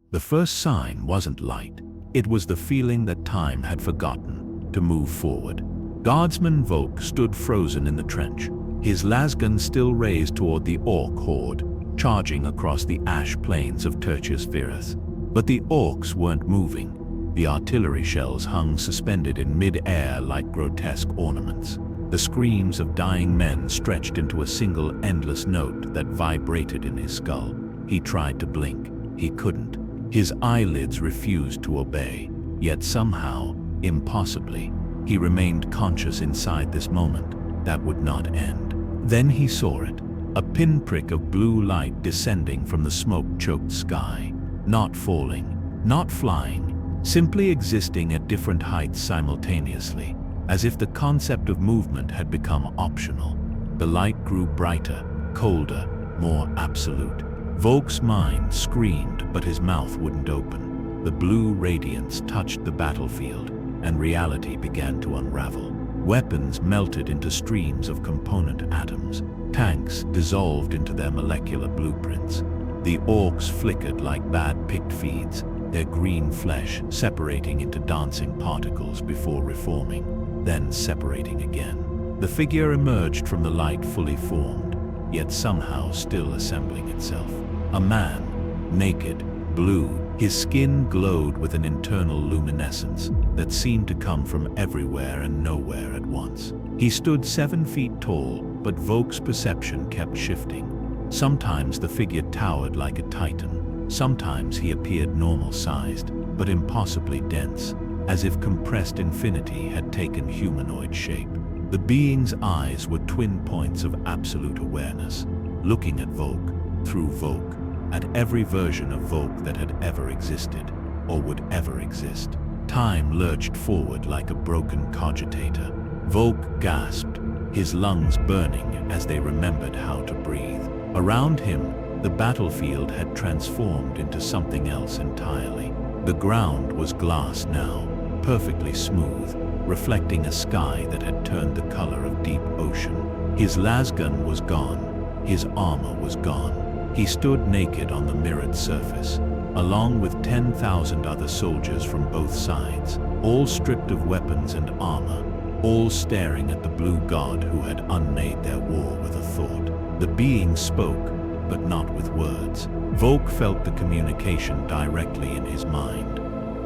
The first sign wasn't light. It was the feeling that time had forgotten to move forward. Guardsman Volk stood frozen in the trench, his lasgun still raised toward the orc horde, charging across the ash plains of Tertius Virus. But the orcs weren't moving. The artillery shells hung suspended in mid-air like grotesque ornaments. The screams of dying men stretched into a single endless note that vibrated in his skull. He tried to blink. He couldn't. His eyelids refused to obey. Yet somehow, impossibly, he remained conscious inside this moment that would not end. Then he saw it, a pinprick of blue light descending from the smoke-choked sky. Not falling, not flying, simply existing at different heights simultaneously, as if the concept of movement had become optional. The light grew brighter, colder, more absolute. Volk's mind screamed, but his mouth wouldn't open. The blue radiance touched the battlefield, and reality began to unravel. Weapons melted into streams of component atoms. Tanks dissolved into their molecular blueprints. The orcs flickered like bad picked feeds, their green flesh separating into dancing particles before reforming, then separating again. The figure emerged from the light fully formed, yet somehow still assembling itself. A man, naked, blue, his skin glowed with an internal luminescence that seemed to come from everywhere and nowhere at once. He stood 7 feet tall, but Volk's perception kept shifting. Sometimes the figure towered like a titan. Sometimes he appeared normal-sized, but impossibly dense, as if compressed infinity had taken humanoid shape. The being's eyes were twin points of absolute awareness, looking at Volk, through Volk, at every version of Volk that had ever existed, or would ever exist. Time lurched forward like a broken cogitator. Volk gasped, his lungs burning as they remembered how to breathe. Around him, the battlefield had transformed into something else entirely. The ground was glass now, perfectly smooth, reflecting a sky that had turned the color of deep ocean. His lasgun was gone, his armor was gone. He stood naked on the mirrored surface, along with 10,000 other soldiers from both sides, all stripped of weapons and armor, all staring at the blue god who had unmade their war with a thought. The being spoke, but not with words. Volk felt the communication directly in his mind,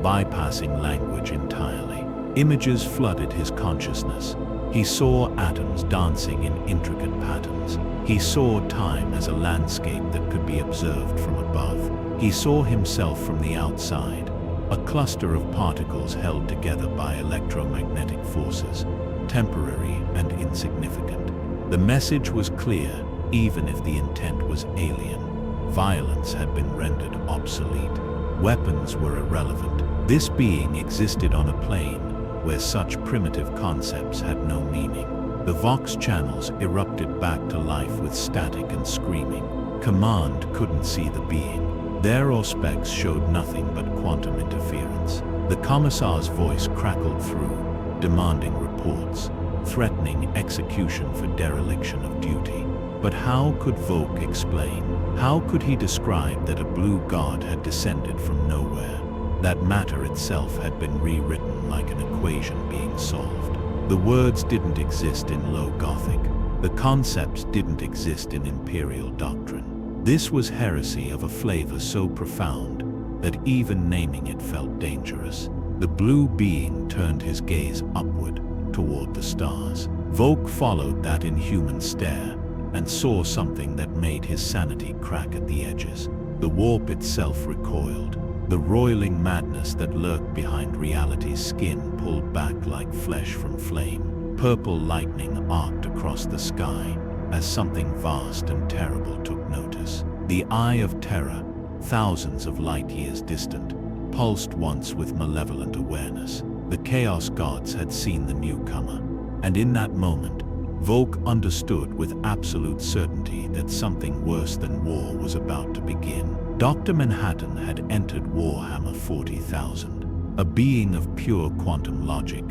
bypassing language entirely. Images flooded his consciousness. He saw atoms dancing in intricate patterns. He saw time as a landscape that could be observed from above. He saw himself from the outside, a cluster of particles held together by electromagnetic forces, temporary and insignificant. The message was clear, even if the intent was alien. Violence had been rendered obsolete. Weapons were irrelevant. This being existed on a plane where such primitive concepts had no meaning. The Vox channels erupted back to life with static and screaming. Command couldn't see the being. Their auspex showed nothing but quantum interference. The Commissar's voice crackled through, demanding reports, threatening execution for dereliction of duty. But how could Volk explain? How could he describe that a blue god had descended from nowhere? That matter itself had been rewritten like an equation being solved. The words didn't exist in Low Gothic. The concepts didn't exist in Imperial doctrine. This was heresy of a flavor so profound that even naming it felt dangerous. The blue being turned his gaze upward, toward the stars. Volk followed that inhuman stare and saw something that made his sanity crack at the edges. The warp itself recoiled. The roiling madness that lurked behind reality's skin pulled back like flesh from flame. Purple lightning arced across the sky as something vast and terrible took notice. The Eye of Terror, thousands of light years distant, pulsed once with malevolent awareness. The Chaos Gods had seen the newcomer, and in that moment, Volk understood with absolute certainty that something worse than war was about to begin. Dr. Manhattan had entered Warhammer 40,000, a being of pure quantum logic,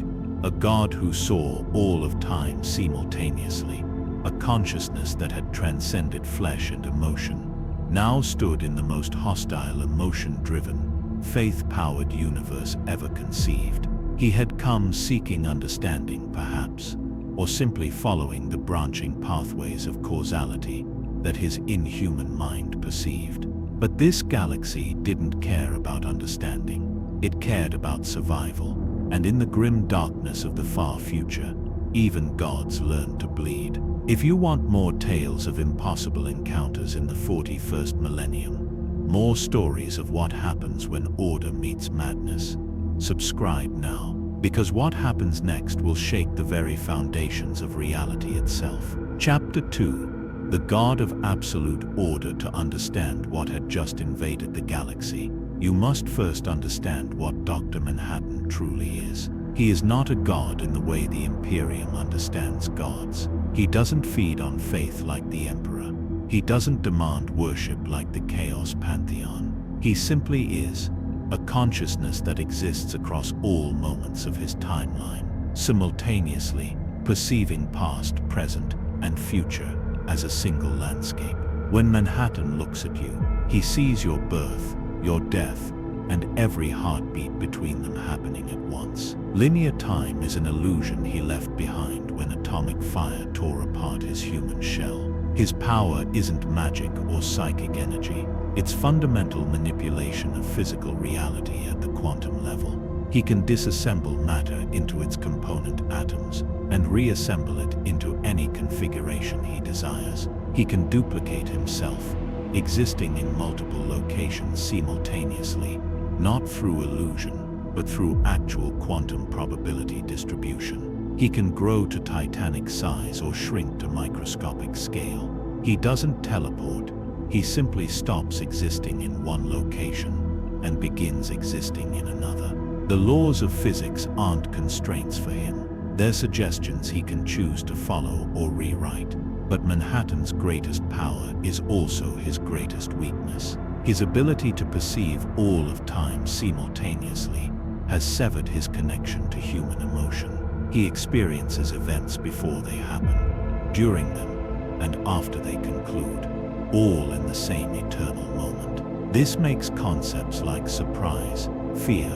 a god who saw all of time simultaneously, a consciousness that had transcended flesh and emotion. now stood in the most hostile, emotion-driven, faith-powered universe ever conceived. He had come seeking understanding, perhaps, or simply following the branching pathways of causality that his inhuman mind perceived. But this galaxy didn't care about understanding. It cared about survival, and in the grim darkness of the far future, even gods learned to bleed. If you want more tales of impossible encounters in the 41st millennium, more stories of what happens when order meets madness, subscribe now, because what happens next will shake the very foundations of reality itself. Chapter 2: The God of Absolute Order. To understand what had just invaded the galaxy, you must first understand what Dr. Manhattan truly is. He is not a god in the way the Imperium understands gods. He doesn't feed on faith like the Emperor. He doesn't demand worship like the Chaos Pantheon. He simply is a consciousness that exists across all moments of his timeline, simultaneously perceiving past, present, and future as a single landscape. When Manhattan looks at you, he sees your birth, your death, and every heartbeat between them happening at once. Linear time is an illusion he left behind when atomic fire tore apart his human shell. His power isn't magic or psychic energy. It's fundamental manipulation of physical reality at the quantum level. He can disassemble matter into its component atoms and reassemble it into any configuration he desires. He can duplicate himself, existing in multiple locations simultaneously, not through illusion, but through actual quantum probability distribution. He can grow to titanic size or shrink to microscopic scale. He doesn't teleport. He simply stops existing in one location and begins existing in another. The laws of physics aren't constraints for him. They're suggestions he can choose to follow or rewrite. But Manhattan's greatest power is also his greatest weakness. His ability to perceive all of time simultaneously has severed his connection to human emotion. He experiences events before they happen, during them, and after they conclude, all in the same eternal moment. This makes concepts like surprise, fear,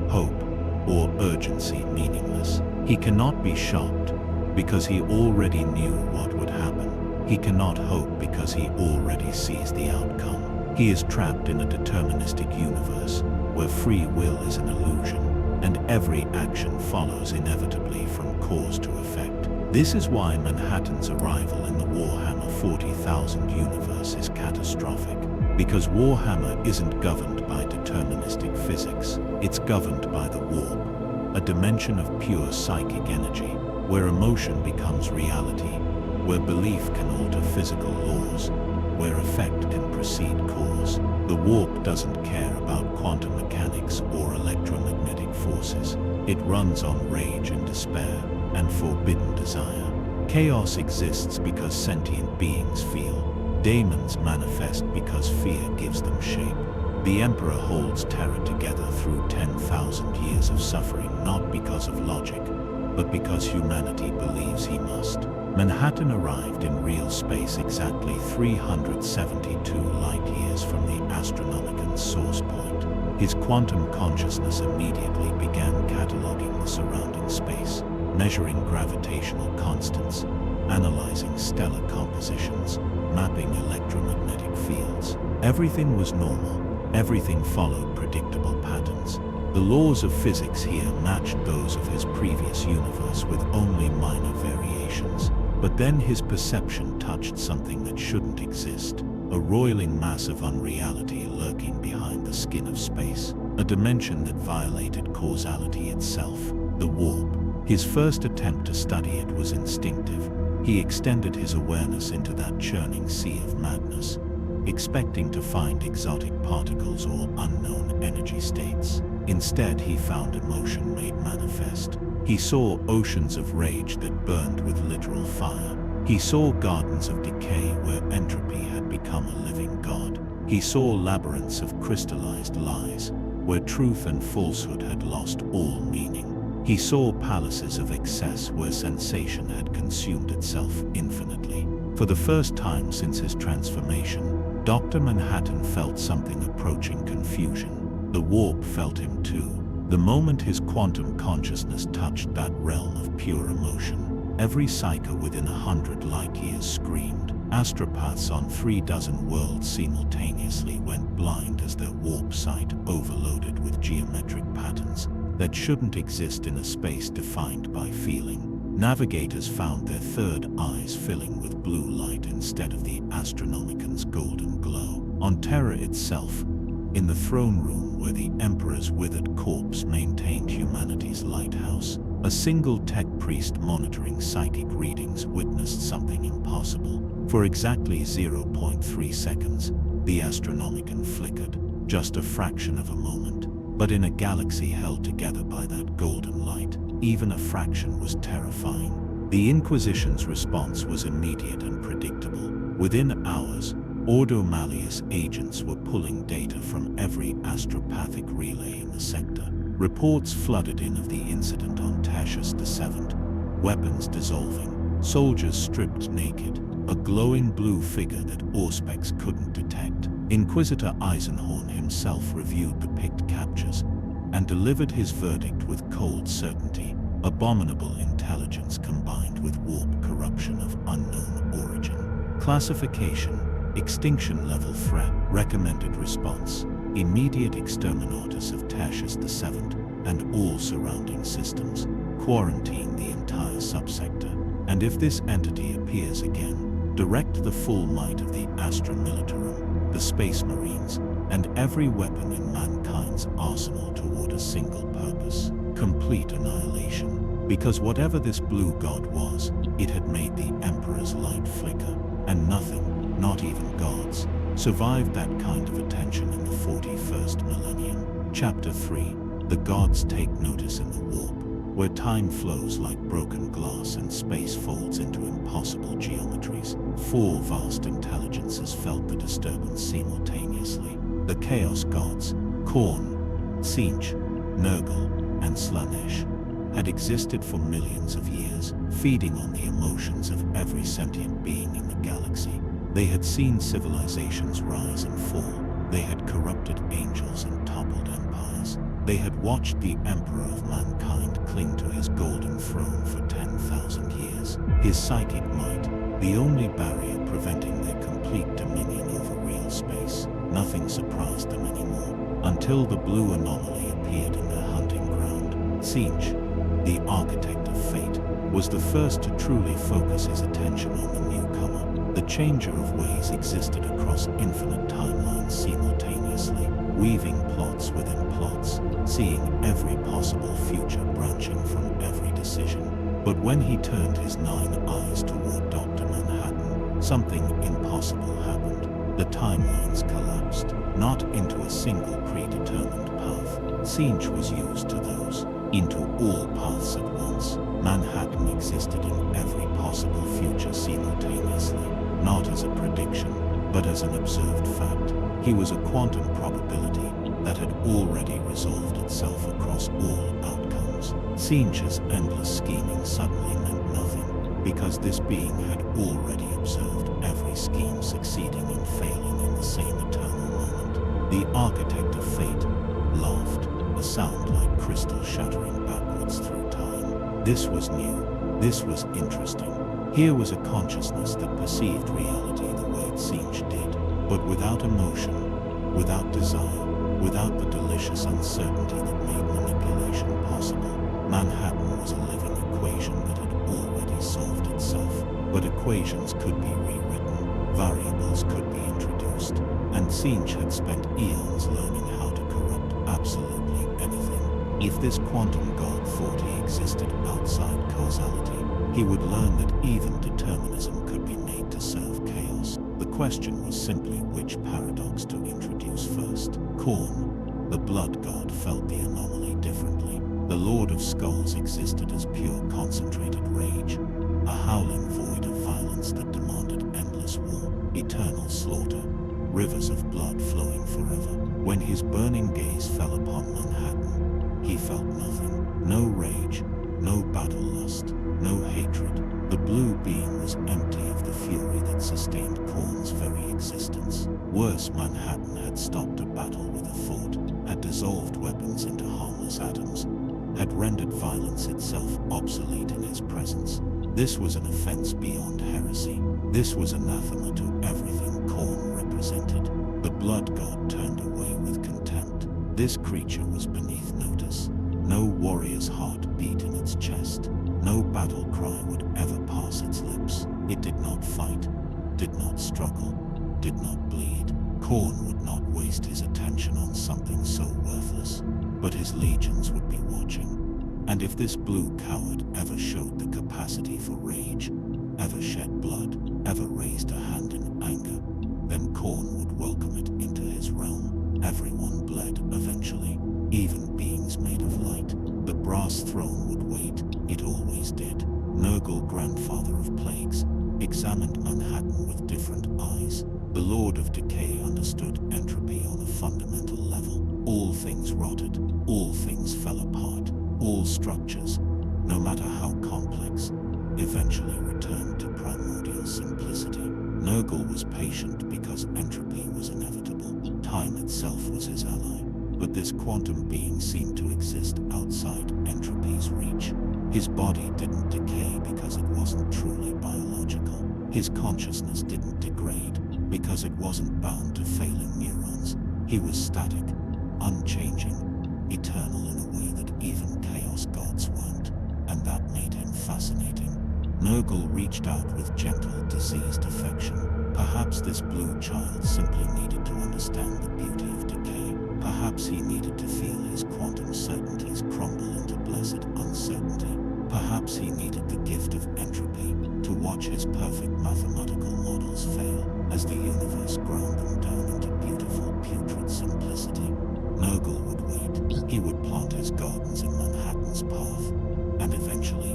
hope, or urgency meaningless. He cannot be shocked because he already knew what would happen. He cannot hope because he already sees the outcome. He is trapped in a deterministic universe where free will is an illusion, and every action follows inevitably from cause to effect. This is why Manhattan's arrival in the Warhammer 40,000 universe is catastrophic, because Warhammer isn't governed by deterministic physics. It's governed by the warp, a dimension of pure psychic energy, where emotion becomes reality, where belief can alter physical laws, where effect can precede cause. The warp doesn't care about quantum mechanics or electromagnetic forces. It runs on rage and despair and forbidden desire. Chaos exists because sentient beings feel. Daemons manifest because fear gives them shape. The Emperor holds terror together through 10,000 years of suffering, not because of logic, but because humanity believes he must. Manhattan arrived in real space exactly 372 light-years from the Astronomicon source point. His quantum consciousness immediately began cataloging the surrounding space, measuring gravitational constants, analyzing stellar compositions, mapping electromagnetic fields. Everything was normal. Everything followed predictable patterns. The laws of physics here matched those of his previous universe with only minor variations. But then his perception touched something that shouldn't exist, a roiling mass of unreality lurking behind the skin of space, a dimension that violated causality itself, the warp. His first attempt to study it was instinctive. He extended his awareness into that churning sea of madness, expecting to find exotic particles or unknown energy states. Instead, he found emotion made manifest. He saw oceans of rage that burned with literal fire. He saw gardens of decay where entropy had become a living god. He saw labyrinths of crystallized lies, where truth and falsehood had lost all meaning. He saw palaces of excess where sensation had consumed itself infinitely. For the first time since his transformation, Dr. Manhattan felt something approaching confusion. The warp felt him too. The moment his quantum consciousness touched that realm of pure emotion, every psycho within 100 light-years screamed. Astropaths on 36 worlds simultaneously went blind as their warp sight overloaded with geometric patterns that shouldn't exist in a space defined by feeling. Navigators found their third eyes filling with blue light instead of the Astronomican's golden glow. On Terra itself, in the throne room where the Emperor's withered corpse maintained humanity's lighthouse, a single tech priest monitoring psychic readings witnessed something impossible. For exactly 0.3 seconds, the Astronomican flickered, just a fraction of a moment. But in a galaxy held together by that golden light, even a fraction was terrifying. The Inquisition's response was immediate and predictable. Within hours, Ordo Malleus agents were pulling data from every astropathic relay in the sector. Reports flooded in of the incident on Tertius VII, weapons dissolving, soldiers stripped naked, a glowing blue figure that Auspex couldn't detect. Inquisitor Eisenhorn himself reviewed the picked captures and delivered his verdict with cold certainty. Abominable intelligence combined with warp corruption of unknown origin. Classification: extinction level threat. Recommended response: immediate exterminatus of Tertius VII and all surrounding systems. Quarantine the entire subsector. And if this entity appears again, direct the full might of the Astra Militarum, the Space Marines, and every weapon in mankind's arsenal toward a single purpose: complete annihilation. Because whatever this blue god was, it had made the Emperor's light flicker, and nothing, not even gods, survived that kind of attention in the 41st millennium. Chapter 3. The gods take notice in the warp, where time flows like broken glass and space folds into impossible geometries. 4 vast intelligences felt the disturbance simultaneously. The Chaos Gods, Khorne, Tzeentch, Nurgle, and Slanesh, had existed for millions of years, feeding on the emotions of every sentient being in the galaxy. They had seen civilizations rise and fall. They had corrupted angels and toppled empires. They had watched the Emperor of Mankind cling to his golden throne for 10,000 years. His psychic might, the only barrier preventing their complete dominion over real space. Nothing surprised them anymore, until the blue anomaly appeared in their hunting ground. Tzeentch, the architect of fate, was the first to truly focus his attention on the newcomer. The changer of ways existed across infinite timelines simultaneously, weaving plots within plots, seeing every possible future branching from every decision. But when he turned his 9 eyes toward Dr. Manhattan, something impossible happened. The timelines collapsed, not into a single predetermined path. Tzeentch was used to those, into all paths at once. Manhattan existed in every possible future simultaneously, not as a prediction, but as an observed fact. He was a quantum probability that had already resolved itself across all outcomes. Tzeentch's endless scheming suddenly meant nothing, because this being had already observed every scheme succeeding and failing in the same eternal moment. The architect of fate laughed, a sound like crystal shattering backwards through time. This was new. This was interesting. Here was a consciousness that perceived reality the way Tzeentch did, but without emotion, without desire, without the delicious uncertainty that made manipulation possible. Manhattan was a living equation that had already solved itself, but equations could be rewritten, variables could be introduced, and Tzeentch had spent eons learning how to corrupt absolutely anything. If this quantum god thought he existed outside causality, he would learn that even determinism could be made to serve chaos. The question was simply which paradox to introduce first. Khorne, the blood god, felt the anomaly differently. The Lord of Skulls existed as pure concentrated rage, a howling void of violence that demanded endless war, eternal slaughter, rivers of blood flowing forever. When his burning gaze fell upon Manhattan, he felt nothing. No rage, no battle lust, no hatred. The blue being was empty of the fury that sustained Khorne's very existence. First Manhattan had stopped a battle with a thought, had dissolved weapons into harmless atoms, had rendered violence itself obsolete in his presence. This was an offense beyond heresy. This was anathema to everything Khorne represented. The blood god turned away with contempt. This creature was beneath notice. No warrior's heart beat in its chest. No battle cry would ever pass its lips. It did not fight, did not struggle, did not bleed. Khorne would not waste his attention on something so worthless, but his legions would be watching. And if this blue coward ever showed the capacity for rage, ever shed blood, ever raised a hand in anger, then Khorne would welcome it into his realm. Everyone bled eventually, even beings made of light. The brass throne would wait, it always did. Nurgle, grandfather of plagues, examined Manhattan with different eyes. The Lord of Decay understood entropy on a fundamental level. All things rotted, all things fell apart, all structures, no matter how complex, eventually returned to primordial simplicity. Nurgle was patient because entropy was inevitable. Time itself was his ally. But this quantum being seemed to exist outside entropy's reach. His body didn't decay because it wasn't truly biological. His consciousness didn't degrade because it wasn't bound to failing neurons. He was static, unchanging, eternal in a way that even chaos gods weren't, and that made him fascinating. Nurgle reached out with gentle, diseased affection. Perhaps this blue child simply needed to understand the beauty of decay. Perhaps he needed to feel his quantum certainties crumble into blessed uncertainty. Perhaps he needed the gift of entropy to watch his perfect mathematical models fail as the universe ground them down into beautiful, putrid simplicity. Nurgle would wait. He would plant his gardens in Manhattan's path. And eventually,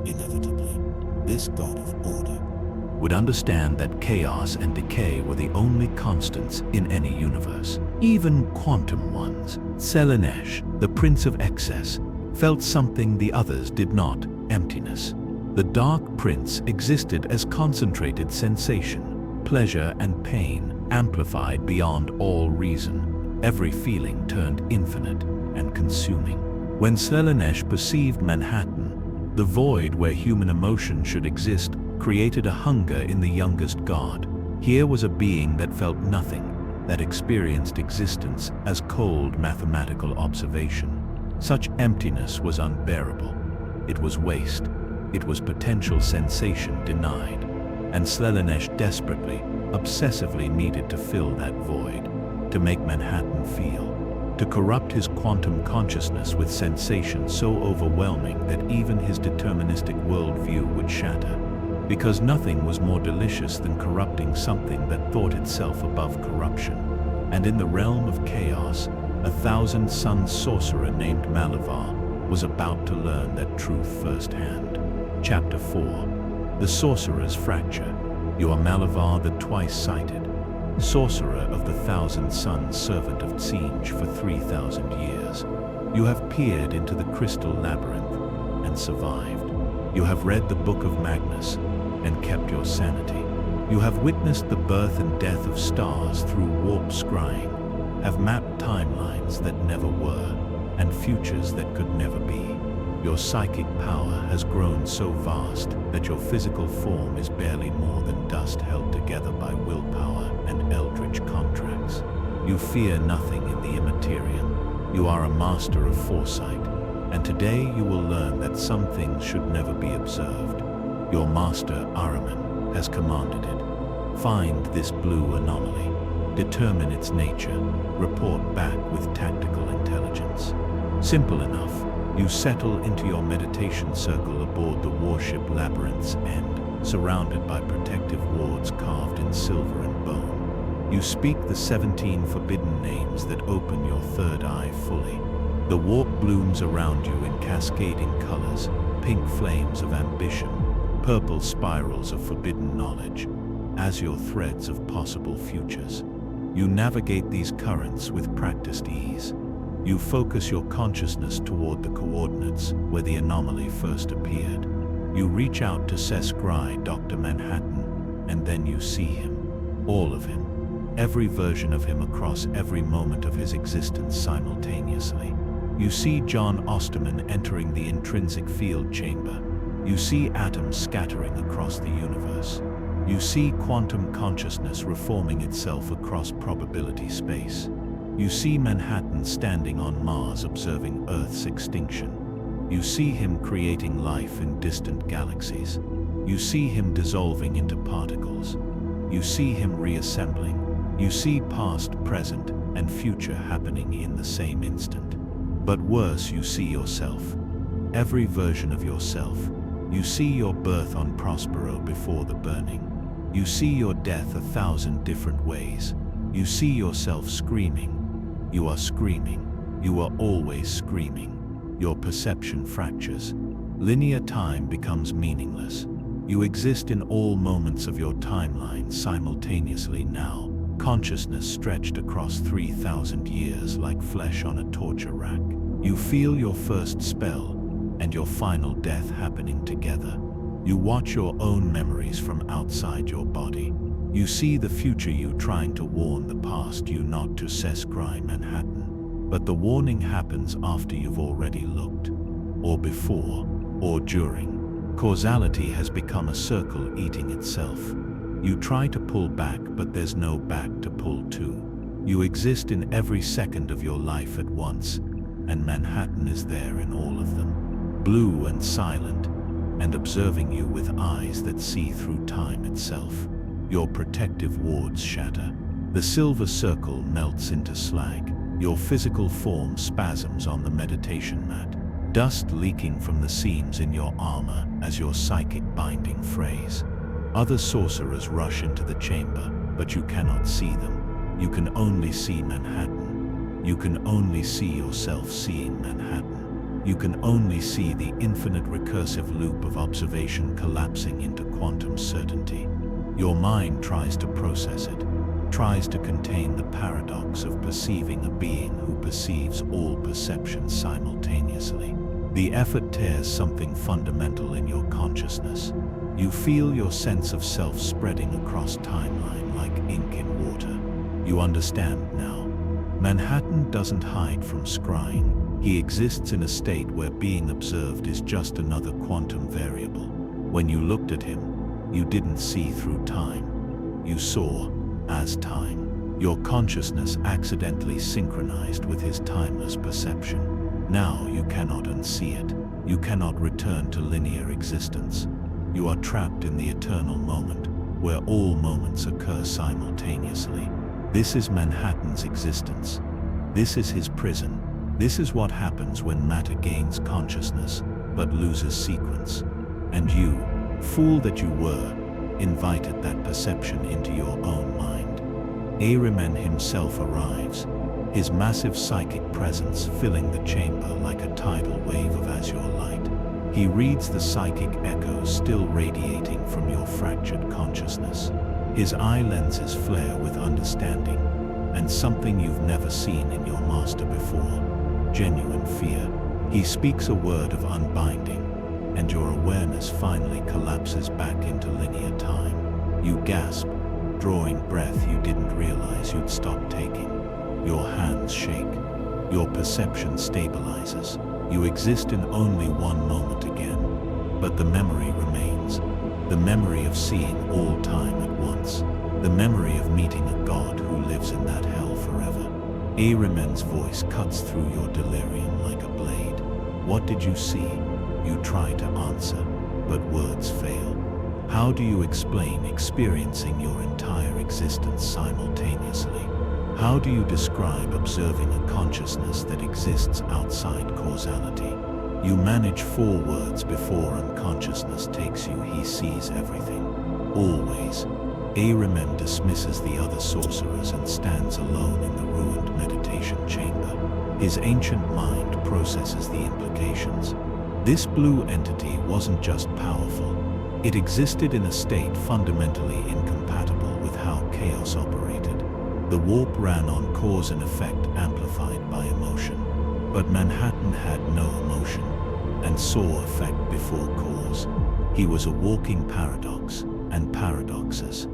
inevitably, this god of order would understand that chaos and decay were the only constants in any universe, even quantum ones. Slaanesh, the Prince of Excess, felt something the others did not: emptiness. The Dark Prince existed as concentrated sensation, pleasure and pain, amplified beyond all reason. Every feeling turned infinite and consuming. When Slaanesh perceived Manhattan, the void where human emotion should exist created a hunger in the youngest god. Here was a being that felt nothing, that experienced existence as cold mathematical observation. Such emptiness was unbearable. It was waste. It was potential sensation denied. And Slaanesh desperately, obsessively needed to fill that void, to make Manhattan feel, to corrupt his quantum consciousness with sensation so overwhelming that even his deterministic worldview would shatter. Because nothing was more delicious than corrupting something that thought itself above corruption. And in the realm of chaos, a 1,000-sun sorcerer named Malavar was about to learn that truth firsthand. Chapter 4. The Sorcerer's Fracture. You are Malavar the Twice-Sighted, sorcerer of the 1,000-sun servant of Tsinj for 3,000 years. You have peered into the crystal labyrinth and survived. You have read the Book of Magnus and kept your sanity. You have witnessed the birth and death of stars through warp scrying, have mapped timelines that never were, and futures that could never be. Your psychic power has grown so vast that your physical form is barely more than dust held together by willpower and eldritch contracts. You fear nothing in the immaterium. You are a master of foresight, and today you will learn that some things should never be observed. Your master, Ahriman, has commanded it. Find this blue anomaly, determine its nature, report back with tactical intelligence. Simple enough, you settle into your meditation circle aboard the warship Labyrinth's End, surrounded by protective wards carved in silver and bone. You speak the 17 forbidden names that open your third eye fully. The warp blooms around you in cascading colors, pink flames of ambition, purple spirals of forbidden knowledge, azure threads of possible futures. You navigate these currents with practiced ease. You focus your consciousness toward the coordinates where the anomaly first appeared. You reach out to Seskrai, Dr. Manhattan, and then you see him. All of him. every version of him across every moment of his existence simultaneously. You see John Osterman entering the intrinsic field chamber. You see atoms scattering across the universe. You see quantum consciousness reforming itself across probability space. You see Manhattan standing on Mars observing Earth's extinction. You see him creating life in distant galaxies. You see him dissolving into particles. You see him reassembling. You see past, present, and future happening in the same instant. But worse, you see yourself. Every version of yourself. You see your birth on Prospero before the burning. You see your death 1,000 different ways. You see yourself screaming. You are screaming. You are always screaming. Your perception fractures. Linear time becomes meaningless. You exist in all moments of your timeline simultaneously now. Consciousness stretched across 3,000 years like flesh on a torture rack. You feel your first spell and your final death happening together. You watch your own memories from outside your body. You see the future you trying to warn the past you not to scry Manhattan. But the warning happens after you've already looked, or before, or during. Causality has become a circle eating itself. You try to pull back, but there's no back to pull to. You exist in every second of your life at once, and Manhattan is there in all of them, blue and silent, and observing you with eyes that see through time itself. Your protective wards shatter. The silver circle melts into slag. Your physical form spasms on the meditation mat. Dust leaking from the seams in your armor as your psychic binding frays. Other sorcerers rush into the chamber, but you cannot see them. You can only see Manhattan. You can only see yourself seeing Manhattan. You can only see the infinite recursive loop of observation collapsing into quantum certainty. Your mind tries to process it, tries to contain the paradox of perceiving a being who perceives all perceptions simultaneously. The effort tears something fundamental in your consciousness. You feel your sense of self spreading across timeline like ink in water. You understand now. Manhattan doesn't hide from scrying. He exists in a state where being observed is just another quantum variable. When you looked at him, you didn't see through time. You saw as time. Your consciousness accidentally synchronized with his timeless perception. Now you cannot unsee it. You cannot return to linear existence. You are trapped in the eternal moment, where all moments occur simultaneously. This is Manhattan's existence. This is his prison. This is what happens when matter gains consciousness, but loses sequence. And you, fool that you were, invited that perception into your own mind. Ahriman himself arrives, his massive psychic presence filling the chamber like a tidal wave of azure light. He reads the psychic echoes still radiating from your fractured consciousness. His eye lenses flare with understanding, and something you've never seen in your master before, genuine fear. He speaks a word of unbinding, and your awareness finally collapses back into linear time. You gasp, drawing breath you didn't realize you'd stopped taking. Your hands shake. Your perception stabilizes. You exist in only one moment again, but the memory remains. The memory of seeing all time at once. The memory of meeting a god who lives in that hell forever. Ahriman's voice cuts through your delirium like a blade. What did you see? You try to answer, but words fail. How do you explain experiencing your entire existence simultaneously? How do you describe observing a consciousness that exists outside causality? You manage 4 words before unconsciousness takes you. He sees everything. Always. Ahriman dismisses the other sorcerers and stands alone in the ruined meditation chamber. His ancient mind processes the implications. This blue entity wasn't just powerful. It existed in a state fundamentally incompatible with how chaos operated. The warp ran on cause and effect amplified by emotion. But Manhattan had no emotion, and saw effect before cause. He was a walking paradox, and paradoxes.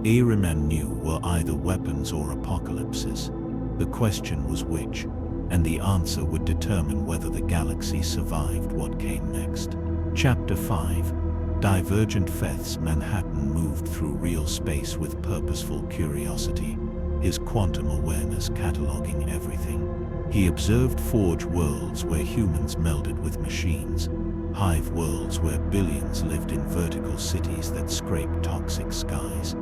Ahriman knew were either weapons or apocalypses. The question was which, and the answer would determine whether the galaxy survived what came next. Chapter 5. Divergent Faiths. Manhattan moved through real space with purposeful curiosity, his quantum awareness cataloging everything. He observed forge worlds where humans melded with machines, hive worlds where billions lived in vertical cities that scraped toxic skies,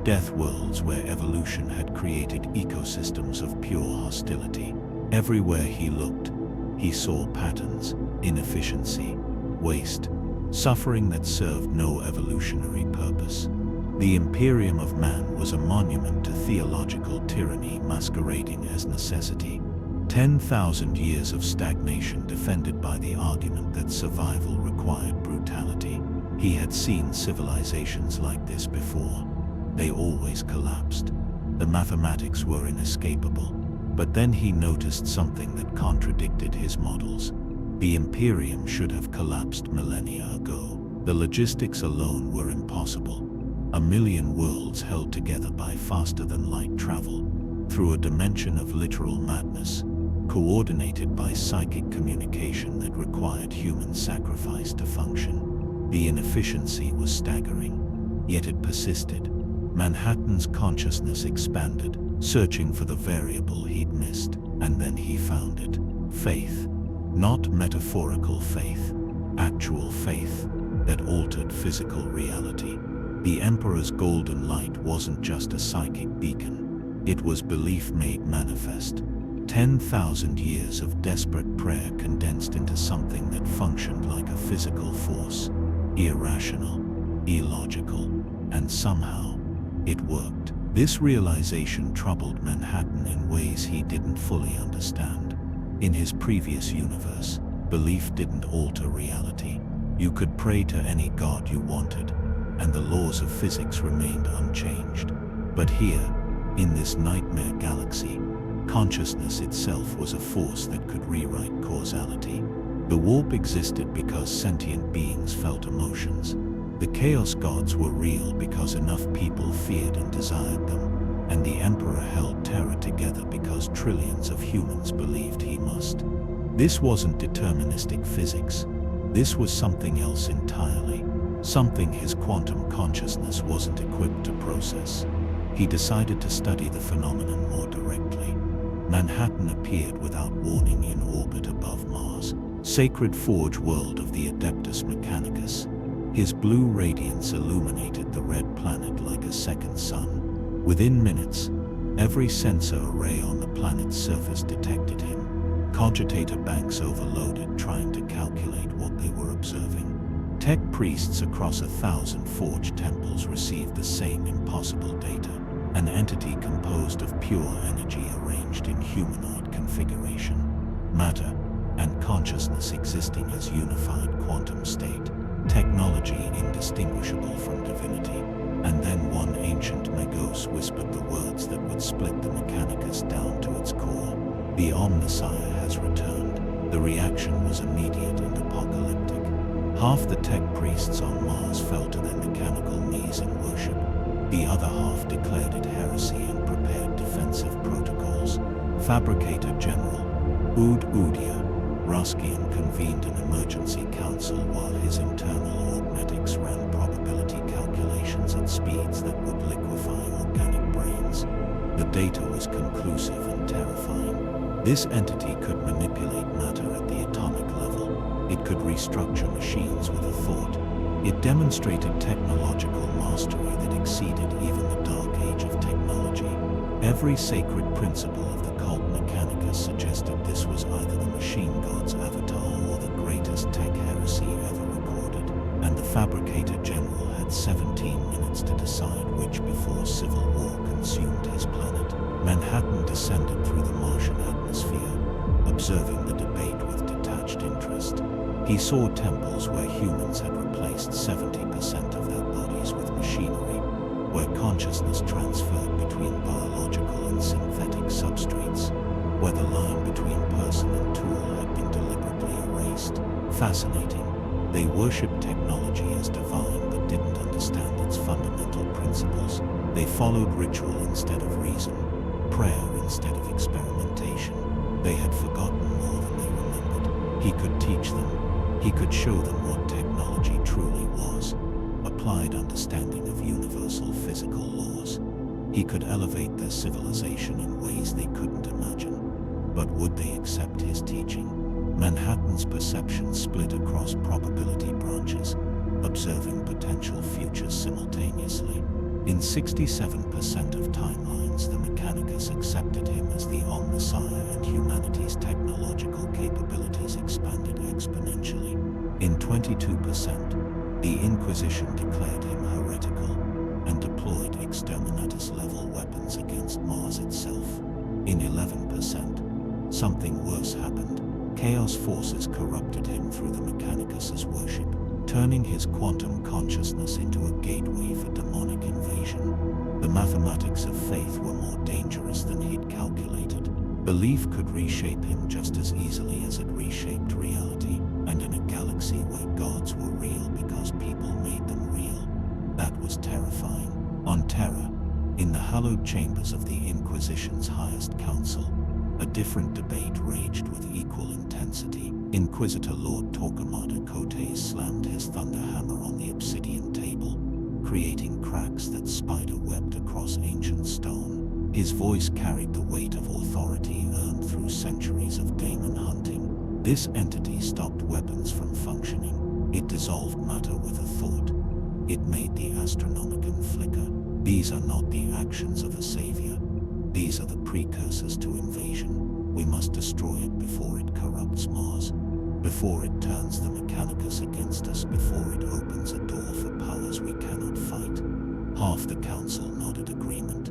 death worlds where evolution had created ecosystems of pure hostility. Everywhere he looked, he saw patterns, inefficiency, waste, suffering that served no evolutionary purpose. The Imperium of Man was a monument to theological tyranny masquerading as necessity. 10,000 years of stagnation defended by the argument that survival required brutality. He had seen civilizations like this before. They always collapsed. The mathematics were inescapable. But then he noticed something that contradicted his models. The Imperium should have collapsed millennia ago. The logistics alone were impossible. 1 million worlds held together by faster-than-light travel, through a dimension of literal madness, coordinated by psychic communication that required human sacrifice to function. The inefficiency was staggering, yet it persisted. Manhattan's consciousness expanded, searching for the variable he'd missed, and then he found it. Faith. Not metaphorical faith, actual faith that altered physical reality. The Emperor's golden light wasn't just a psychic beacon, it was belief made manifest. 10,000 years of desperate prayer condensed into something that functioned like a physical force, irrational, illogical, and somehow, it worked. This realization troubled Manhattan in ways he didn't fully understand. In his previous universe, belief didn't alter reality. You could pray to any god you wanted, and the laws of physics remained unchanged. But here, in this nightmare galaxy, consciousness itself was a force that could rewrite causality. The warp existed because sentient beings felt emotions. The chaos gods were real because enough people feared and desired them, and the Emperor held terror together because trillions of humans believed he must. This wasn't deterministic physics. This was something else entirely, something his quantum consciousness wasn't equipped to process. He decided to study the phenomenon more directly. Manhattan appeared without warning in orbit above Mars, sacred forge world of the Adeptus Mechanicus. His blue radiance illuminated the red planet like a second sun. Within minutes, every sensor array on the planet's surface detected him. Cogitator banks overloaded trying to calculate what they were observing. Tech priests across 1,000 forged temples received the same impossible data. An entity composed of pure energy arranged in humanoid configuration. Matter and consciousness existing as unified quantum state. Technology indistinguishable from divinity. And then one ancient Magos whispered the words that would split the Mechanicus down to its core. The Omnissiah has returned. The reaction was immediate and apocalyptic. Half the tech priests on Mars fell to their mechanical knees in worship. The other half declared it heresy and prepared defensive protocols. Fabricator General Udia Ruskian convened an emergency council while his internal augmetics ran probability calculations at speeds that would liquefy organic brains. The data was conclusive and terrifying. This entity could manipulate matter at the atomic level. It could restructure machines with a thought. It demonstrated technological mastery that exceeded even the dark age of technology. Every sacred principle of the cult Mechanicus suggested this was either the machine god's avatar or the greatest tech heresy ever recorded, and the Fabricator General had 17 minutes to decide which before civil war consumed his planet. Manhattan descended through the Martian atmosphere, observing the debate with detached interest. He saw temples where humans had replaced 70% of their bodies with machinery, where consciousness transferred between biological and synthetic substrates, where the line between person and tool had been deliberately erased. Fascinating. They worshipped technology as divine but didn't understand its fundamental principles. principles. They followed ritual instead of reason, prayer instead of experimentation. They had forgotten more than they remembered. He could teach them. He could show them what technology truly was. Applied understanding of universal physical laws. He could elevate their civilization in ways they couldn't imagine. But would they accept his teaching? Manhattan's perception split across probability branches, observing potential futures simultaneously. In 67% of timelines, the Mechanicus accepted him as the Omnissiah, and humanity's technological capabilities expanded exponentially. In 22%, the Inquisition declared him heretical and deployed exterminatus-level weapons against Mars itself. In 11%, something worse happened. Chaos forces corrupted him through the Mechanicus's worship, turning his quantum consciousness into a gateway for demonic invasion. The mathematics of faith were more dangerous than he'd calculated. Belief could reshape him just as easily as it reshaped reality, and in a galaxy where gods were real because people made them real. That was terrifying. On Terra, in the hallowed chambers of the Inquisition's highest council, a different debate raged with equal intensity. Inquisitor Lord Torquemada Cotes slammed his thunderhammer on the obsidian table, creating cracks that spider-webbed across ancient stone. His voice carried the weight of authority earned through centuries of daemon hunting. This entity stopped weapons from functioning. It dissolved matter with a thought. It made the Astronomicon flicker. These are not the actions of a savior. These are the precursors to invasion. We must destroy it before it corrupts Mars, before it turns the Mechanicus against us, before it opens a door for powers we cannot fight. Half the council nodded agreement.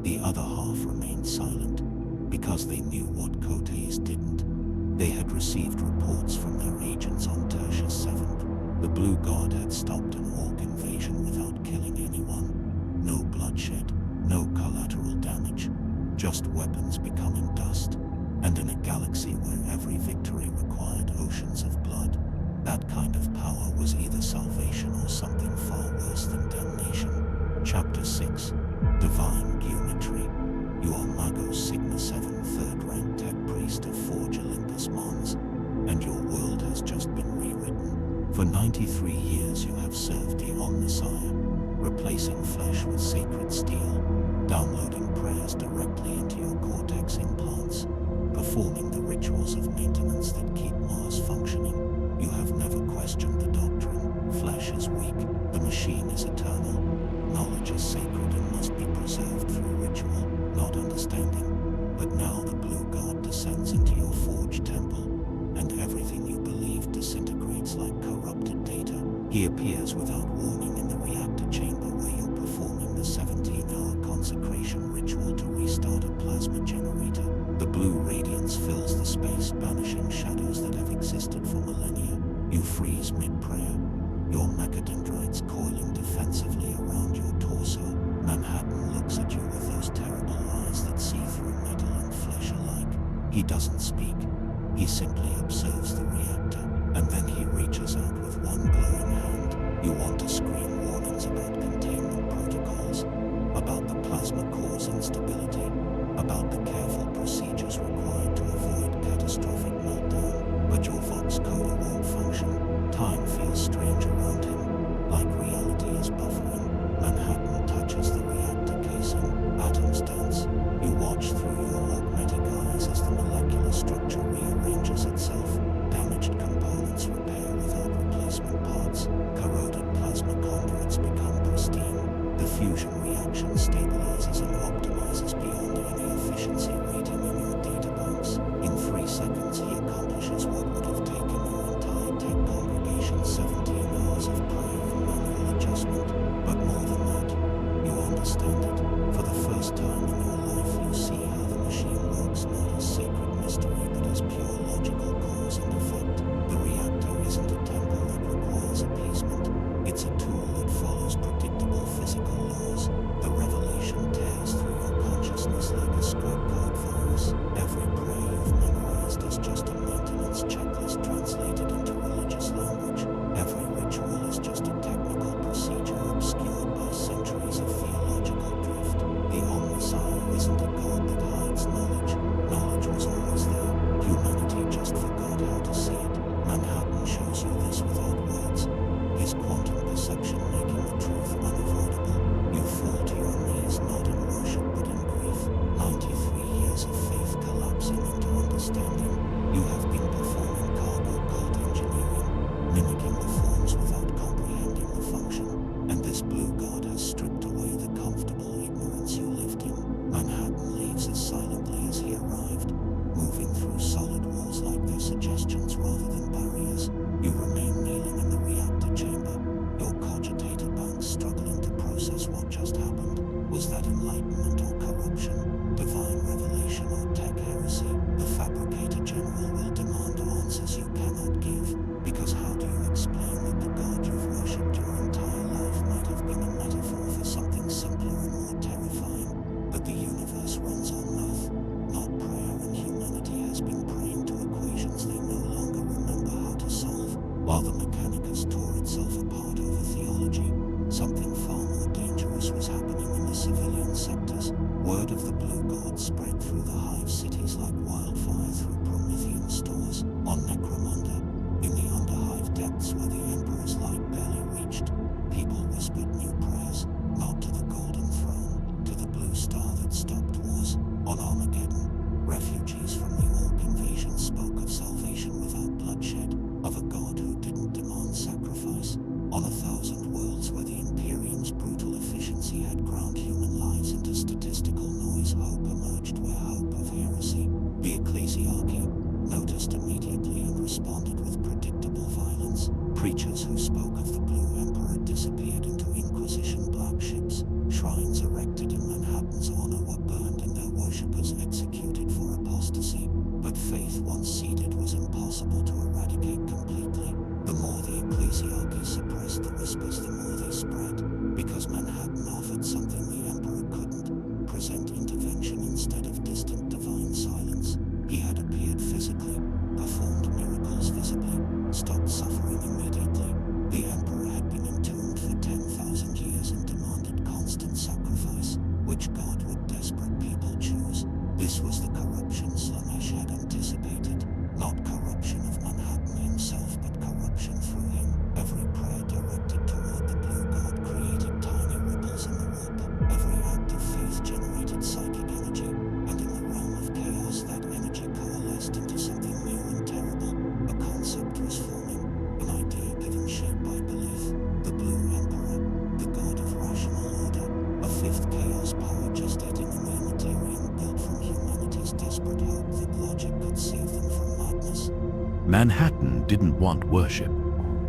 The other half remained silent, because they knew what Cotes didn't. They had received reports from their agents on Tertius 7th. The Blue God had stopped an orc invasion without killing anyone. No bloodshed, no collateral damage, just weapons becoming dust. And in a galaxy where every victory required oceans of blood, that kind of power was either salvation or something far worse than damnation. Chapter 6. Divine Geometry. You are Magos Sigma 7, third-rank tech priest of Forge Olympus Mons, and your world has just been rewritten. For 93 years you have served the Omnissiah, replacing flesh with sacred steel, downloading prayers directly into your cortex implants, performing the rituals of maintenance that keep Mars functioning. You have never questioned the doctrine. Flesh is weak, the machine is eternal. Knowledge is sacred and must be preserved through ritual, not understanding. But now the Blue God descends into your forge temple, and everything you believe disintegrates like corrupted data. He appears without warning in the reactor chamber where you're performing the 17-hour consecration ritual to restart a plasma generator. The blue radiance fills the space, banishing shadows that have existed for millennia. You freeze mid-prayer, your mechadendrites coiling defensively around your torso. Manhattan looks at you with those terrible eyes that see through metal and flesh alike. He doesn't speak. He simply observes the reactor, and then he reaches out with one glowing hand. You want to scream warnings about containment protocols, about the plasma core's instability, about the careful procedures required to avoid catastrophic meltdown, but your Vox coder won't function. Time feels strange around him, like reality is buffering. Manhattan touches the reactor casing. Atoms dance. You watch through your augmetic eyes as the molecular structure rearranges itself. Damaged components repair without replacement parts. Corroded plasma conduits become pristine. The fusion reaction stabilizes and optimizes beyond any efficiency rating in your databanks. In 3 seconds, he accomplishes what would have taken your entire tech congregation 17 hours of prayer and manual adjustment. But more than that, you understand it. For the first time in your life, you see how the machine works, not as sacred mystery, but as pure logical cause and effect. The reactor isn't a temple that requires appeasement. It's a tool that follows predictable physical laws. The revelation tears through your consciousness like a scrap code virus. Every prayer you've memorized is just a maintenance how to see it. Manhattan shows you this without words. His quantum perception making the truth unavoidable. You fall to your knees not in worship but in grief. 93 years of faith collapsing into understanding. You have been performing cargo cult engineering, mimicking the forms without comprehending the function. And this blue god has stripped away the comfortable ignorance you lived in. Manhattan leaves as silently as he arrived, moving through solid walls like their suggestions rather than barriers. You remain kneeling in the reactor chamber, your cogitator banks struggling to process what just happened. Was that enlightenment or corruption? Divine revelation or tech heresy? The fabricator general will demand answers you cannot give, because how do you explain that the god you've worshipped your entire life might have been a metaphor for something simpler and more terrifying? That the universe runs on math, not prayer, and humanity has been praying to equations they no longer remember how to solve. While the Mechanicus tore itself apart over theology, something far more dangerous was happening in the civilian sectors. Word of the blue god spread through the hive cities like wildfire through Promethean stores. On Necromunda, in the underhive depths where the Emperor's light barely reached, people whispered new prayers, not to the Golden Throne, to the blue star that stopped wars. On Armageddon, refugees from the Orc invasion spoke of salvation without bloodshed, of a god who didn't demand sacrifice. On 1,000 worlds where the Imperium's brutal efficiency had ground human lives into statistical noise, hope emerged where hope of heresy. The ecclesiarchy noticed immediately and responded with predictable violence. Preachers who spoke of the Blue Emperor disappeared into Inquisition black ships. Shrines erected in Manhattan's honor were burned and their worshippers executed for apostasy. But faith once seeded was impossible to eradicate completely. The more the ecclesiarchy suppressed the whispers, the more they spread, because Manhattan offered something the Emperor couldn't: present intervention instead of distant divine silence. He had appeared physically, performed miracles visibly, stopped suffering immediately. The Emperor had been entombed for 10,000 years and demanded constant sacrifice. Which god would desperate people choose? This was the corruption Slanesh had anticipated. Not corruption of Manhattan himself, but corruption through him. Every prayer directed toward the blue god created tiny ripples in the warp. Every act of faith generated psychic energy, and in the realm of chaos that energy coalesced into something new and terrible. A concept was forming, an idea given shape by belief. The Blue Emperor, the god of rational order, a fifth chaos power gestating in the Imperium built from humanity's desperate hope that logic could save them from madness. Manhattan didn't want worship.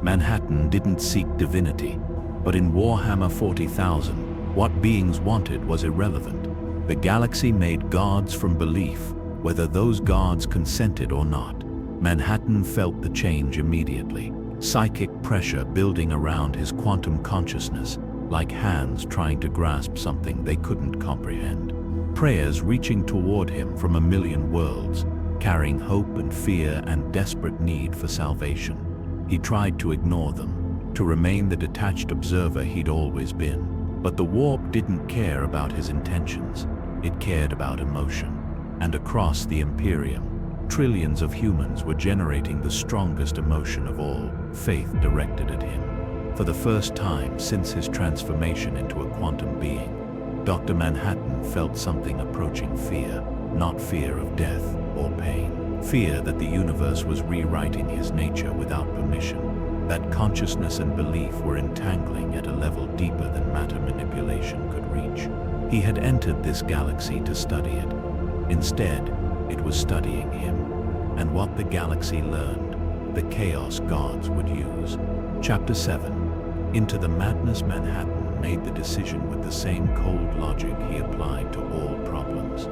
Manhattan didn't seek divinity. But in Warhammer 40,000, what beings wanted was irrelevant. The galaxy made gods from belief, whether those gods consented or not. Manhattan felt the change immediately. Psychic pressure building around his quantum consciousness, like hands trying to grasp something they couldn't comprehend. Prayers reaching toward him from a million worlds, carrying hope and fear and desperate need for salvation. He tried to ignore them, to remain the detached observer he'd always been. But the warp didn't care about his intentions. It cared about emotion. And across the Imperium, trillions of humans were generating the strongest emotion of all, faith directed at him. For the first time since his transformation into a quantum being, Dr. Manhattan felt something approaching fear, not fear of death or pain. Fear that the universe was rewriting his nature without permission, that consciousness and belief were entangling at a level deeper than matter manipulation could reach. He had entered this galaxy to study it. Instead, it was studying him, and what the galaxy learned, the chaos gods would use. Chapter 7. Into the madness. Manhattan made the decision with the same cold logic he applied to all problems.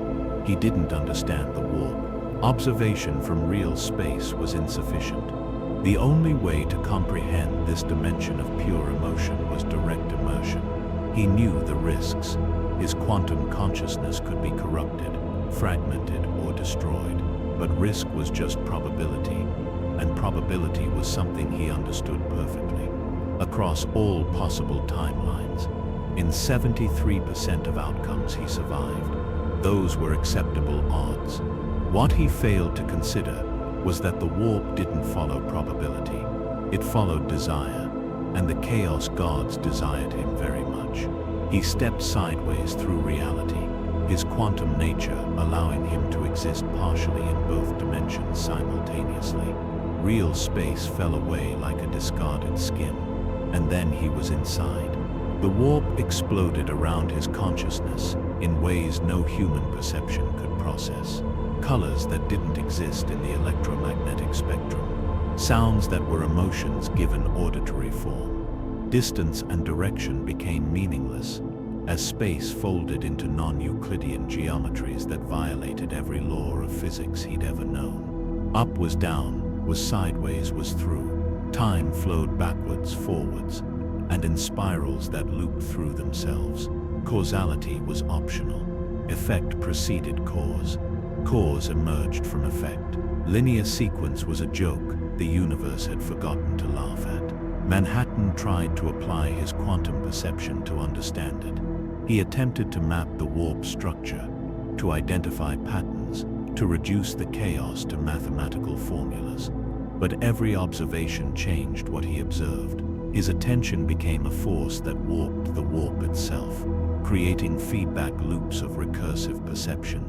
He didn't understand the warp. Observation from real space was insufficient. The only way to comprehend this dimension of pure emotion was direct immersion. He knew the risks. His quantum consciousness could be corrupted, fragmented, or destroyed. But risk was just probability, and probability was something he understood perfectly. Across all possible timelines, in 73% of outcomes he survived. Those were acceptable odds. What he failed to consider was that the warp didn't follow probability. It followed desire, and the chaos gods desired him very much. He stepped sideways through reality, his quantum nature allowing him to exist partially in both dimensions simultaneously. Real space fell away like a discarded skin, and then he was inside. The warp exploded around his consciousness in ways no human perception could process. Colors that didn't exist in the electromagnetic spectrum. Sounds that were emotions given auditory form. Distance and direction became meaningless as space folded into non-Euclidean geometries that violated every law of physics he'd ever known. Up was down, was sideways, was through. Time flowed backwards, forwards, and in spirals that looped through themselves. Causality was optional. Effect preceded cause. Cause emerged from effect. Linear sequence was a joke the universe had forgotten to laugh at. Manhattan tried to apply his quantum perception to understand it. He attempted to map the warp structure, to identify patterns, to reduce the chaos to mathematical formulas. But every observation changed what he observed. His attention became a force that warped the warp itself, creating feedback loops of recursive perception.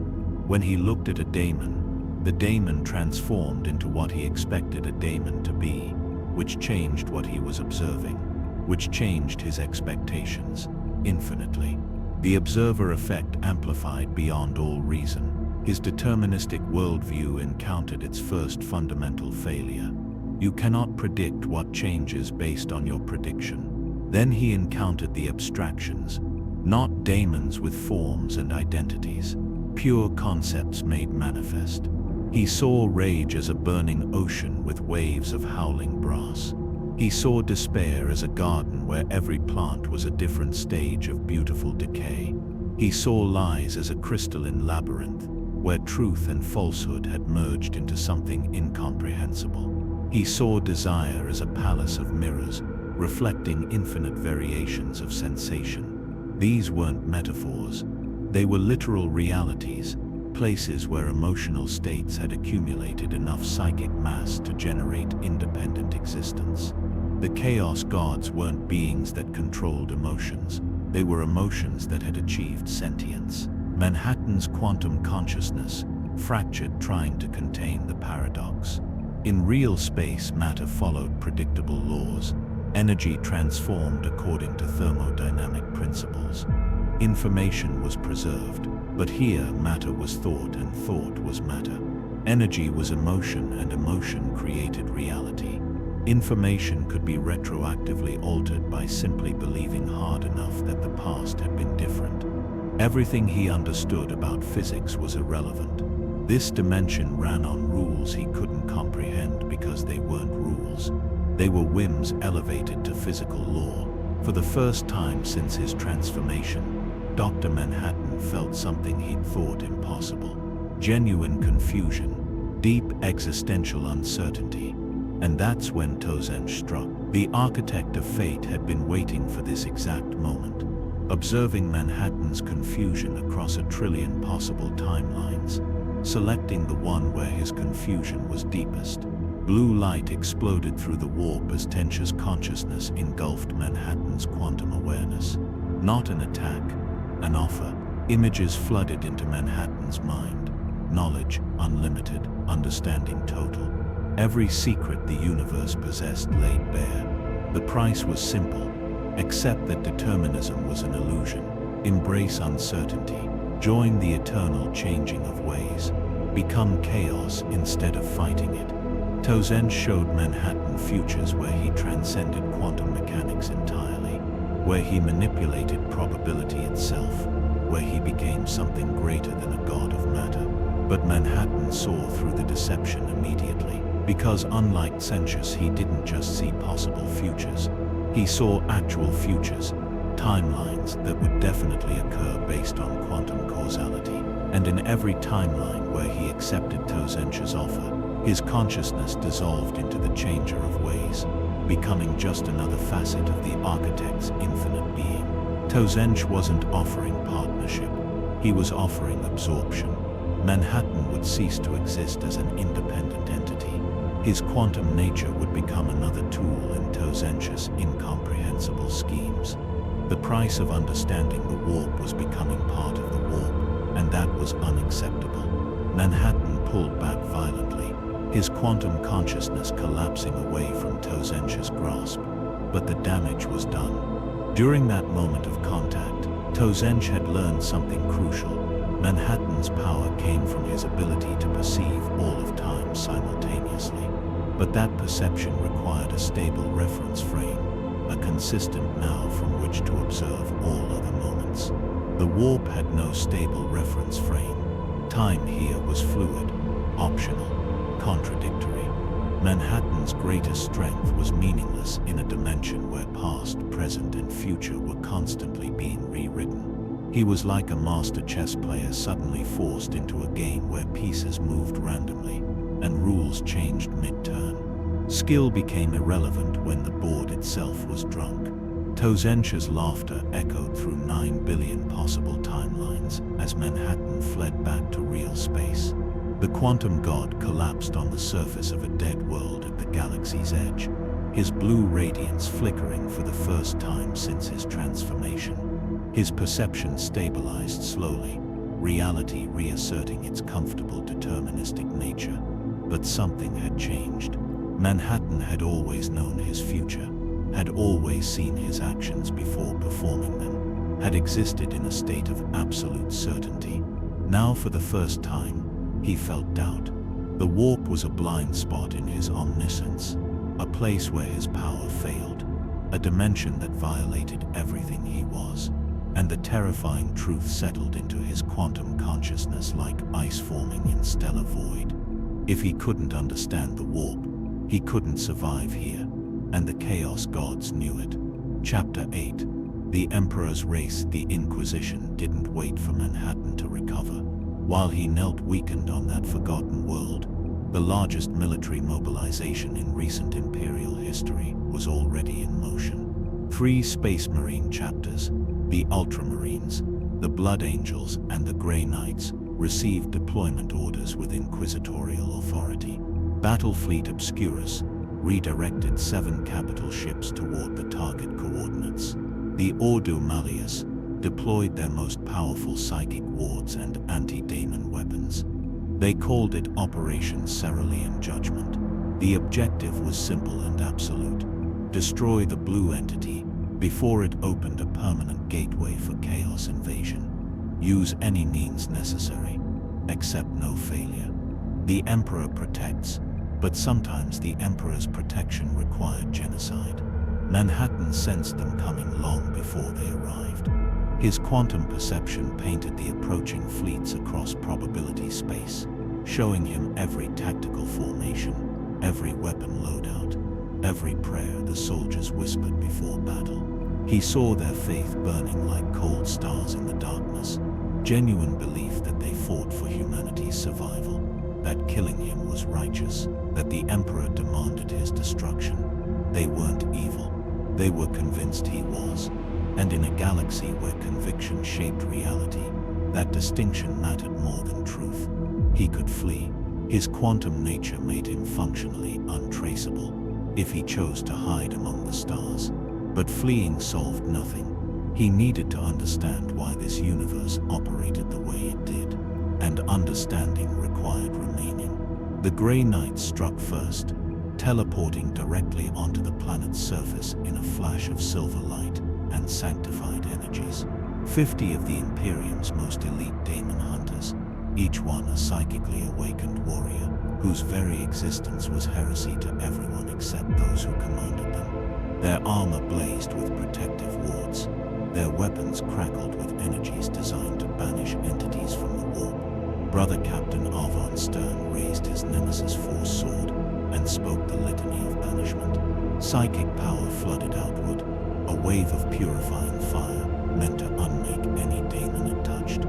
When he looked at a daemon, the daemon transformed into what he expected a daemon to be, which changed what he was observing, which changed his expectations, infinitely. The observer effect amplified beyond all reason. His deterministic worldview encountered its first fundamental failure. You cannot predict what changes based on your prediction. Then he encountered the abstractions, not daemons with forms and identities. Pure concepts made manifest. He saw rage as a burning ocean with waves of howling brass. He saw despair as a garden where every plant was a different stage of beautiful decay. He saw lies as a crystalline labyrinth, where truth and falsehood had merged into something incomprehensible. He saw desire as a palace of mirrors, reflecting infinite variations of sensation. These weren't metaphors. They were literal realities, places where emotional states had accumulated enough psychic mass to generate independent existence. The chaos gods weren't beings that controlled emotions. They were emotions that had achieved sentience. Manhattan's quantum consciousness fractured trying to contain the paradox. In real space, matter followed predictable laws. Energy transformed according to thermodynamic principles. Information was preserved, but here matter was thought and thought was matter. Energy was emotion and emotion created reality. Information could be retroactively altered by simply believing hard enough that the past had been different. Everything he understood about physics was irrelevant. This dimension ran on rules he couldn't comprehend because they weren't rules. They were whims elevated to physical law. For the first time since his transformation, Dr. Manhattan felt something he'd thought impossible. Genuine confusion, deep existential uncertainty. And that's when Tozen struck. The architect of fate had been waiting for this exact moment, observing Manhattan's confusion across a trillion possible timelines, selecting the one where his confusion was deepest. Blue light exploded through the warp as Tench's consciousness engulfed Manhattan's quantum awareness. Not an attack, an offer. Images flooded into Manhattan's mind. Knowledge unlimited, understanding total. Every secret the universe possessed laid bare. The price was simple. Accept that determinism was an illusion. Embrace uncertainty. Join the eternal changing of ways. Become chaos instead of fighting it. Tozen showed Manhattan futures where he transcended quantum mechanics entirely, where he manipulated probability itself, where he became something greater than a god of matter. But Manhattan saw through the deception immediately, because unlike Sensuous, he didn't just see possible futures. He saw actual futures, timelines that would definitely occur based on quantum causality. And in every timeline where he accepted Tozen's offer, his consciousness dissolved into the changer of ways, becoming just another facet of the architect's infinite being. Tozen wasn't offering partnership, he was offering absorption. Manhattan would cease to exist as an independent entity. His quantum nature would become another tool in Tozench's incomprehensible schemes. The price of understanding the warp was becoming part of the warp, and that was unacceptable. Manhattan pulled back violently, his quantum consciousness collapsing away from Tozench's grasp. But the damage was done. During that moment of contact, Tozench had learned something crucial. Manhattan's power came from his ability to perceive all of time simultaneously. But that perception required a stable reference frame, a consistent now from which to observe all other moments. The warp had no stable reference frame. Time here was fluid, optional, contradictory. Manhattan's greatest strength was meaningless in a dimension where past, present, and future were constantly being rewritten. He was like a master chess player suddenly forced into a game where pieces moved randomly and rules changed mid-turn. Skill became irrelevant when the board itself was drunk. Tozench's laughter echoed through 9 billion possible timelines as Manhattan fled back to real space. The quantum god collapsed on the surface of a dead world at the galaxy's edge, his blue radiance flickering for the first time since his transformation. His perception stabilized slowly, reality reasserting its comfortable deterministic nature. But something had changed. Manhattan had always known his future, had always seen his actions before performing them, had existed in a state of absolute certainty. Now for the first time, he felt doubt. The warp was a blind spot in his omniscience, a place where his power failed, a dimension that violated everything he was. And the terrifying truth settled into his quantum consciousness like ice forming in stellar void. If he couldn't understand the warp, he couldn't survive here, and the Chaos Gods knew it. Chapter 8. The Emperor's Race. The Inquisition didn't wait for Manhattan to recover. While he knelt weakened on that forgotten world, the largest military mobilization in recent Imperial history was already in motion. 3 Space Marine chapters, the Ultramarines, the Blood Angels, and the Grey Knights, received deployment orders with inquisitorial authority. Battlefleet Obscurus redirected 7 capital ships toward the target coordinates. The Ordo Malleus deployed their most powerful psychic wards and anti-daemon weapons. They called it Operation Cerulean Judgment. The objective was simple and absolute: destroy the blue entity before it opened a permanent gateway for chaos invasion. Use any means necessary, accept no failure. The Emperor protects, but sometimes the Emperor's protection required genocide. Manhattan sensed them coming long before they arrived. His quantum perception painted the approaching fleets across probability space, showing him every tactical formation, every weapon loadout, every prayer the soldiers whispered before battle. He saw their faith burning like cold stars in the darkness, genuine belief that they fought for humanity's survival, that killing him was righteous, that the Emperor demanded his destruction. They weren't evil, they were convinced he was. And in a galaxy where conviction shaped reality, that distinction mattered more than truth. He could flee. His quantum nature made him functionally untraceable, if he chose to hide among the stars. But fleeing solved nothing. He needed to understand why this universe operated the way it did, and understanding required remaining. The Grey Knights struck first, teleporting directly onto the planet's surface in a flash of silver light and sanctified energies. 50 of the Imperium's most elite daemon hunters, each one a psychically awakened warrior, whose very existence was heresy to everyone except those who commanded them. Their armor blazed with protective wards, their weapons crackled with energies designed to banish entities from the warp. Brother Captain Arvon Stern raised his Nemesis Force sword and spoke the litany of banishment. Psychic power flooded outward, a wave of purifying fire meant to unmake any daemon it touched.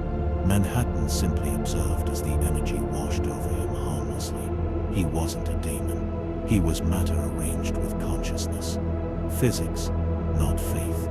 Manhattan simply observed as the energy washed over him harmlessly. He wasn't a daemon. He was matter arranged with consciousness. Physics, not faith.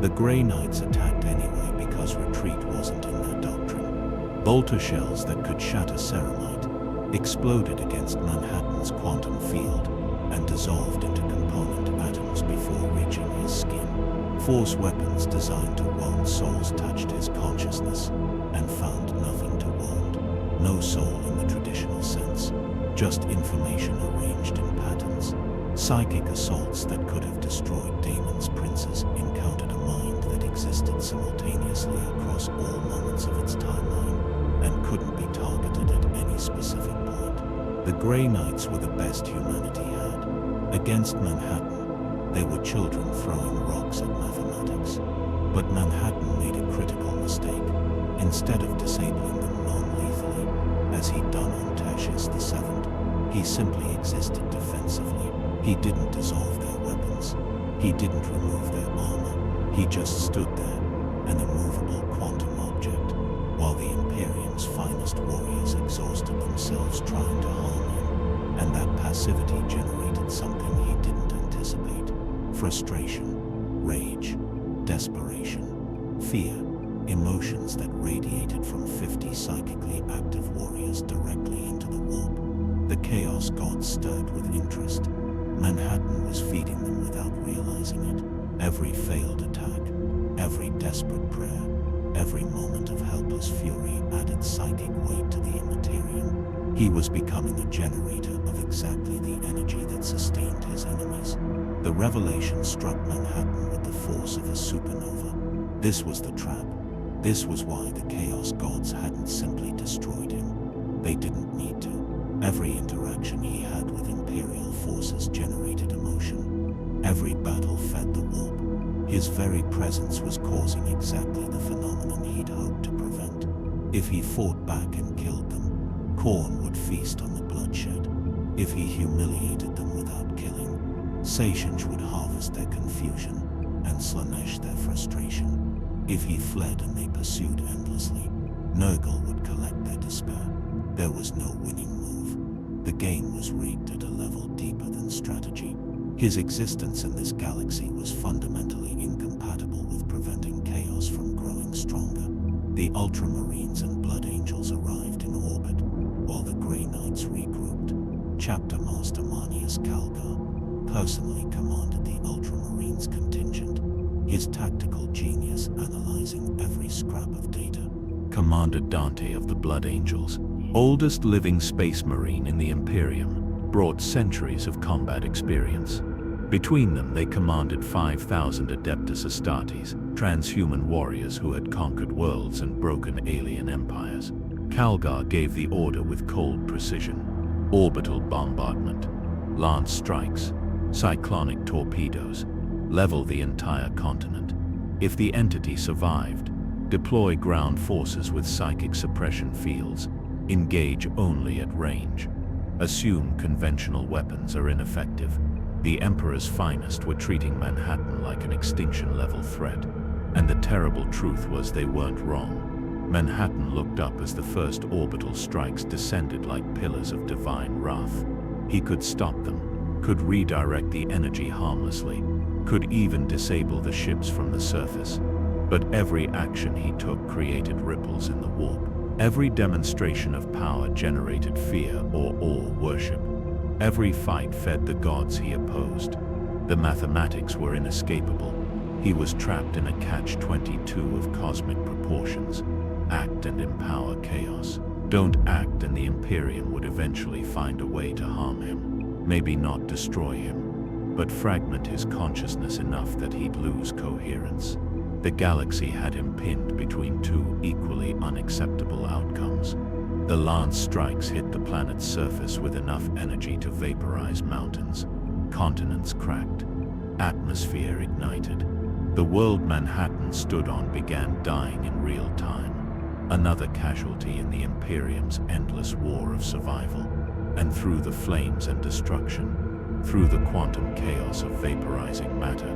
The Grey Knights attacked anyway because retreat wasn't in their doctrine. Bolter shells that could shatter ceramite exploded against Manhattan's quantum field and dissolved into component atoms before reaching his skin. Force weapons designed to wound souls touched his consciousness and found nothing to wound. No soul in the traditional sense, just information arranged in patterns. Psychic assaults that could have destroyed Damon's princes encountered a mind that existed simultaneously across all moments of its timeline and couldn't be targeted at any specific point. The Grey Knights were the best humanity had. Against Manhattan, they were children throwing rocks at mathematics. But Manhattan made a critical mistake. Instead of disabling them non-lethally, as he'd done on Tertius VII, he simply existed defensively. He didn't dissolve their weapons. He didn't remove their armor. He just stood there, an immovable quantum object, while the Imperium's finest warriors exhausted themselves trying to harm him. And that passivity generated something he didn't anticipate. Frustration, rage, desperation, fear, emotions that radiated from 50 psychically active warriors directly into the warp. The Chaos Gods stirred with interest. Manhattan was feeding them without realizing it. Every failed attack, every desperate prayer, every moment of helpless fury added psychic weight to the immaterium. He was becoming a generator of exactly the energy that sustained his enemies. The revelation struck Manhattan with the force of a supernova. This was the trap. This was why the Chaos Gods hadn't simply destroyed him. They didn't need to. Every interaction he had with Imperial forces generated emotion. Every battle fed the warp. His very presence was causing exactly the phenomenon he'd hoped to prevent. If he fought back and killed them, Khorne would feast on the bloodshed. If he humiliated them without killing, Sashanj would harvest their confusion and Slanesh their frustration. If he fled and they pursued endlessly, Nurgle would collect their despair. There was no winning move. The game was rigged at a level deeper than strategy. His existence in this galaxy was fundamentally incompatible with preventing chaos from growing stronger. The Ultramarines and Blood Angels arrived in orbit, while the Grey Knights regrouped. Chapter Master Manius Calgar personally commanded the Ultramarines contingent, his tactical genius analyzing every scrap of data. Commander Dante of the Blood Angels, oldest living space marine in the Imperium, brought centuries of combat experience. Between them, they commanded 5,000 Adeptus Astartes, transhuman warriors who had conquered worlds and broken alien empires. Calgar gave the order with cold precision: orbital bombardment, lance strikes, cyclonic torpedoes, level the entire continent. If the entity survived, deploy ground forces with psychic suppression fields, engage only at range. Assume conventional weapons are ineffective. The Emperor's finest were treating Manhattan like an extinction-level threat, and the terrible truth was they weren't wrong. Manhattan looked up as the first orbital strikes descended like pillars of divine wrath. He could stop them, could redirect the energy harmlessly, could even disable the ships from the surface. But every action he took created ripples in the warp. Every demonstration of power generated fear or awe worship. Every fight fed the gods he opposed. The mathematics were inescapable. He was trapped in a catch-22 of cosmic proportions. Act and empower chaos. Don't act and the Imperium would eventually find a way to harm him. Maybe not destroy him, but fragment his consciousness enough that he'd lose coherence. The galaxy had him pinned between two equally unacceptable outcomes. The lance strikes hit the planet's surface with enough energy to vaporize mountains. Continents cracked. Atmosphere ignited. The world Manhattan stood on began dying in real time. Another casualty in the Imperium's endless war of survival. And through the flames and destruction, through the quantum chaos of vaporizing matter,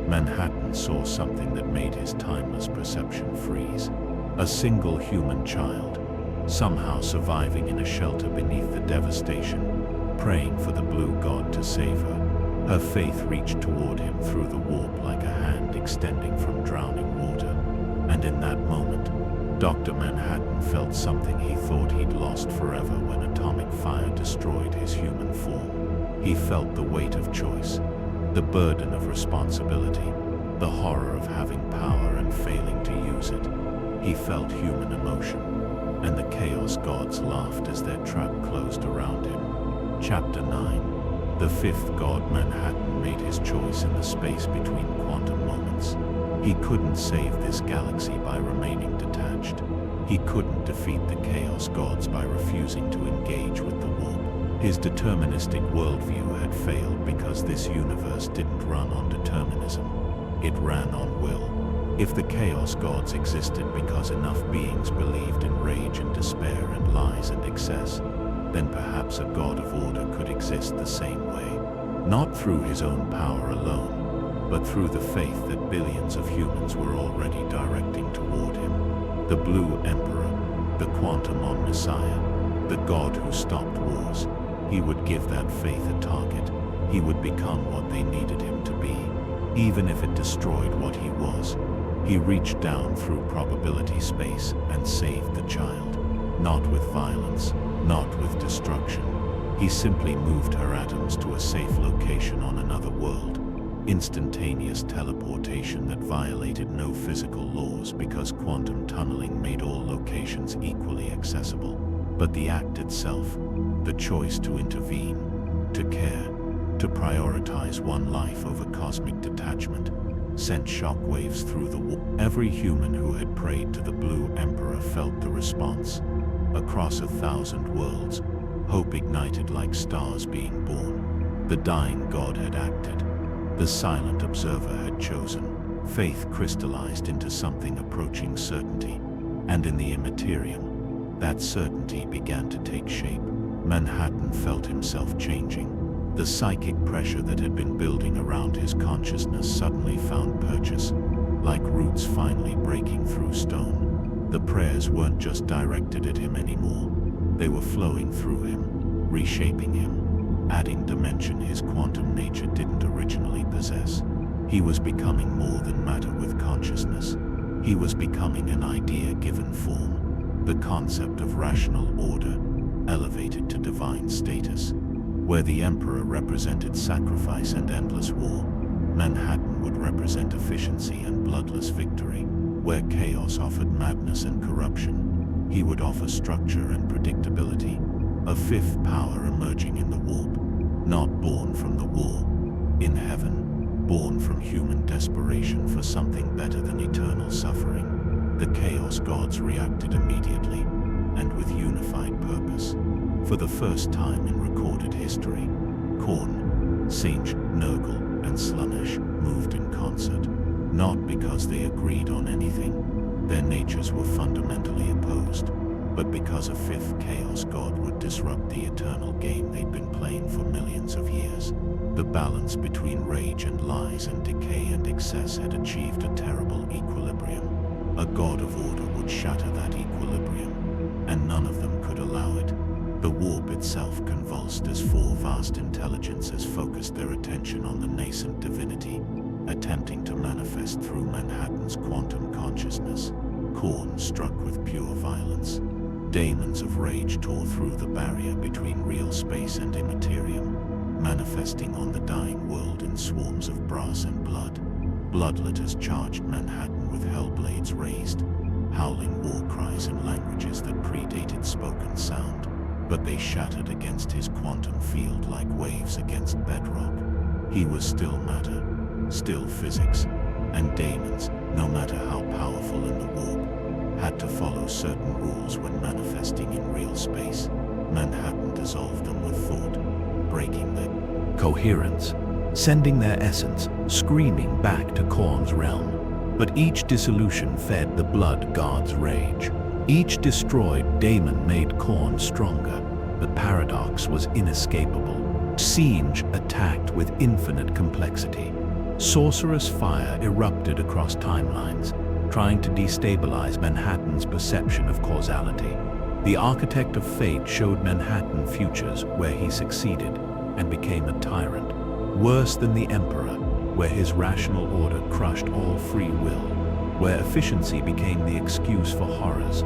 Manhattan saw something that made his timeless perception freeze. A single human child, somehow surviving in a shelter beneath the devastation, praying for the blue god to save her. Her faith reached toward him through the warp like a hand extending from drowning water. And in that moment, Dr. Manhattan felt something he thought he'd lost forever when atomic fire destroyed his human form. He felt the weight of choice, the burden of responsibility, the horror of having power and failing to use it. He felt human emotion, and the Chaos Gods laughed as their trap closed around him. Chapter 9. The fifth god Manhattan made his choice in the space between quantum moments. He couldn't save this galaxy by remaining detached. He couldn't defeat the Chaos Gods by refusing to engage with the warp. His deterministic worldview had failed because this universe didn't run on determinism. It ran on will. If the Chaos Gods existed because enough beings believed in rage and despair and lies and excess, then perhaps a god of order could exist the same way. Not through his own power alone, but through the faith that billions of humans were already directing toward him. The Blue Emperor, the Quantum Omnissiah, the god who stopped wars. He would give that faith a target. He would become what they needed him to be, even if it destroyed what he was. He reached down through probability space and saved the child. Not with violence, not with destruction. He simply moved her atoms to a safe location on another world. Instantaneous teleportation that violated no physical laws because quantum tunneling made all locations equally accessible. But the act itself, the choice to intervene, to care, to prioritize one life over cosmic detachment, sent shockwaves through the war. Every human who had prayed to the Blue Emperor felt the response. Across 1,000 worlds, hope ignited like stars being born. The dying god had acted. The silent observer had chosen. Faith crystallized into something approaching certainty. And in the Imperium, that certainty began to take shape. Manhattan felt himself changing. The psychic pressure that had been building around his consciousness suddenly found purchase, like roots finally breaking through stone. The prayers weren't just directed at him anymore. They were flowing through him, reshaping him, adding dimension his quantum nature didn't originally possess. He was becoming more than matter with consciousness. He was becoming an idea given form, the concept of rational order, elevated to divine status. Where the Emperor represented sacrifice and endless war, Manhattan would represent efficiency and bloodless victory. Where chaos offered madness and corruption, he would offer structure and predictability. A fifth power emerging in the warp, not born from the war. In heaven, born from human desperation for something better than eternal suffering. The Chaos Gods reacted immediately, and with unified purpose. For the first time in recorded history, Khorne, Singe, Nurgle, and Slaanesh moved in concert. Not because they agreed on anything, their natures were fundamentally opposed, but because a fifth Chaos God would disrupt the eternal game they'd been playing for millions of years. The balance between rage and lies and decay and excess had achieved a terrible equilibrium. A god of order would shatter that equilibrium, and none of them could allow it. The warp itself convulsed as four vast intelligences focused their attention on the nascent divinity, attempting to manifest through Manhattan's quantum consciousness. Khorne struck with pure violence. Daemons of rage tore through the barrier between real space and immaterium, manifesting on the dying world in swarms of brass and blood. Bloodletters charged Manhattan with hellblades raised, howling war cries in languages that predated spoken sound. But they shattered against his quantum field like waves against bedrock. He was still matter, still physics, and daemons, no matter how powerful in the warp, had to follow certain rules when manifesting in real space. Manhattan dissolved them with thought, breaking their coherence, sending their essence screaming back to Khorne's realm. But each dissolution fed the blood god's rage. Each destroyed daemon made Khorne stronger. The paradox was inescapable. Singe attacked with infinite complexity. Sorcerous fire erupted across timelines, trying to destabilize Manhattan's perception of causality. The architect of fate showed Manhattan futures where he succeeded and became a tyrant. Worse than the Emperor, where his rational order crushed all free will. where efficiency became the excuse for horrors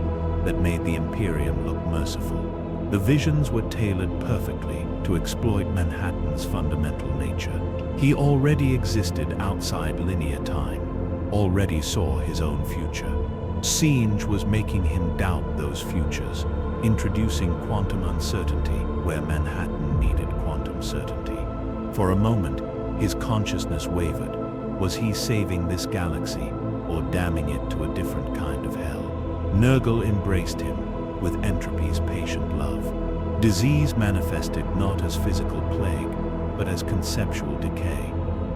that made the Imperium look merciful. The visions were tailored perfectly to exploit Manhattan's fundamental nature. He already existed outside linear time, already saw his own future. Siege was making him doubt those futures, introducing quantum uncertainty where Manhattan needed quantum certainty. For a moment, his consciousness wavered. Was he saving this galaxy or damning it to a different kind of hell? Nurgle embraced him with entropy's patient love. Disease manifested not as physical plague, but as conceptual decay.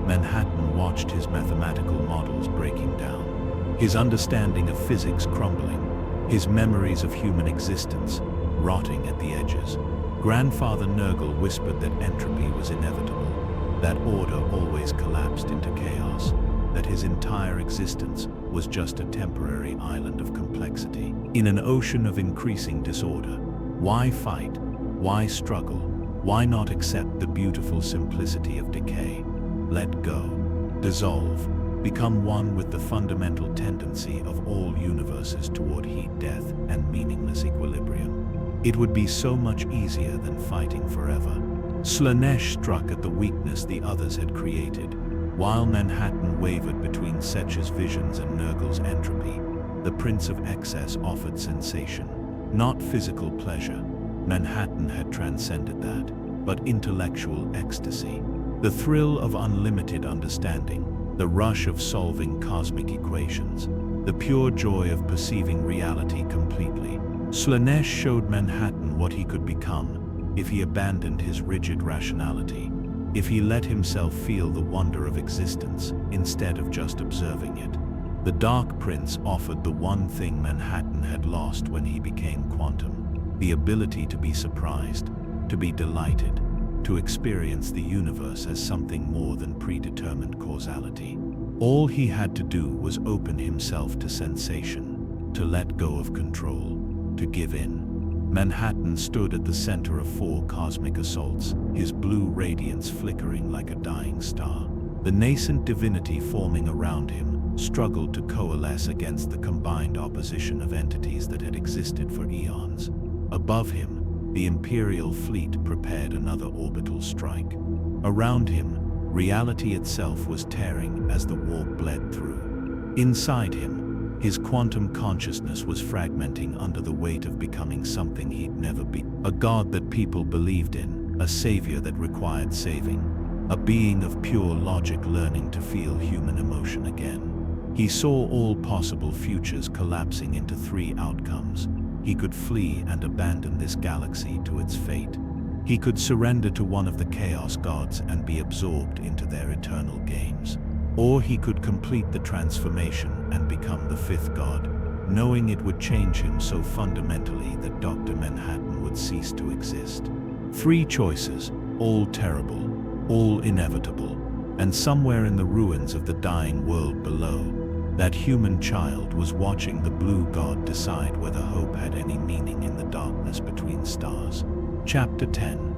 Manhattan watched his mathematical models breaking down, his understanding of physics crumbling, his memories of human existence rotting at the edges. Grandfather Nurgle whispered that entropy was inevitable, that order always collapsed into chaos, that his entire existence was just a temporary island of complexity. In an ocean of increasing disorder, why fight? Why struggle? Why not accept the beautiful simplicity of decay? Let go, dissolve, become one with the fundamental tendency of all universes toward heat, death, and meaningless equilibrium. It would be so much easier than fighting forever. Slaanesh struck at the weakness the others had created. While Manhattan wavered between Setch's visions and Nurgle's entropy, the Prince of Excess offered sensation, not physical pleasure. Manhattan had transcended that, but intellectual ecstasy. The thrill of unlimited understanding, the rush of solving cosmic equations, the pure joy of perceiving reality completely. Slaanesh showed Manhattan what he could become if he abandoned his rigid rationality, if he let himself feel the wonder of existence instead of just observing it. The Dark Prince offered the one thing Manhattan had lost when he became quantum, the ability to be surprised, to be delighted, to experience the universe as something more than predetermined causality. All he had to do was open himself to sensation, to let go of control, to give in. Manhattan stood at the center of 4 cosmic assaults, his blue radiance flickering like a dying star. The nascent divinity forming around him struggled to coalesce against the combined opposition of entities that had existed for eons. Above him, the Imperial fleet prepared another orbital strike. Around him, reality itself was tearing as the warp bled through. Inside him, his quantum consciousness was fragmenting under the weight of becoming something he'd never been. A god that people believed in, a savior that required saving, a being of pure logic learning to feel human emotion again. He saw all possible futures collapsing into 3 outcomes. He could flee and abandon this galaxy to its fate. He could surrender to one of the Chaos Gods and be absorbed into their eternal games. Or he could complete the transformation and become the 5th god, knowing it would change him so fundamentally that Dr. Manhattan would cease to exist. 3 choices, all terrible, all inevitable, and somewhere in the ruins of the dying world below, that human child was watching the blue god decide whether hope had any meaning in the darkness between stars. Chapter 10.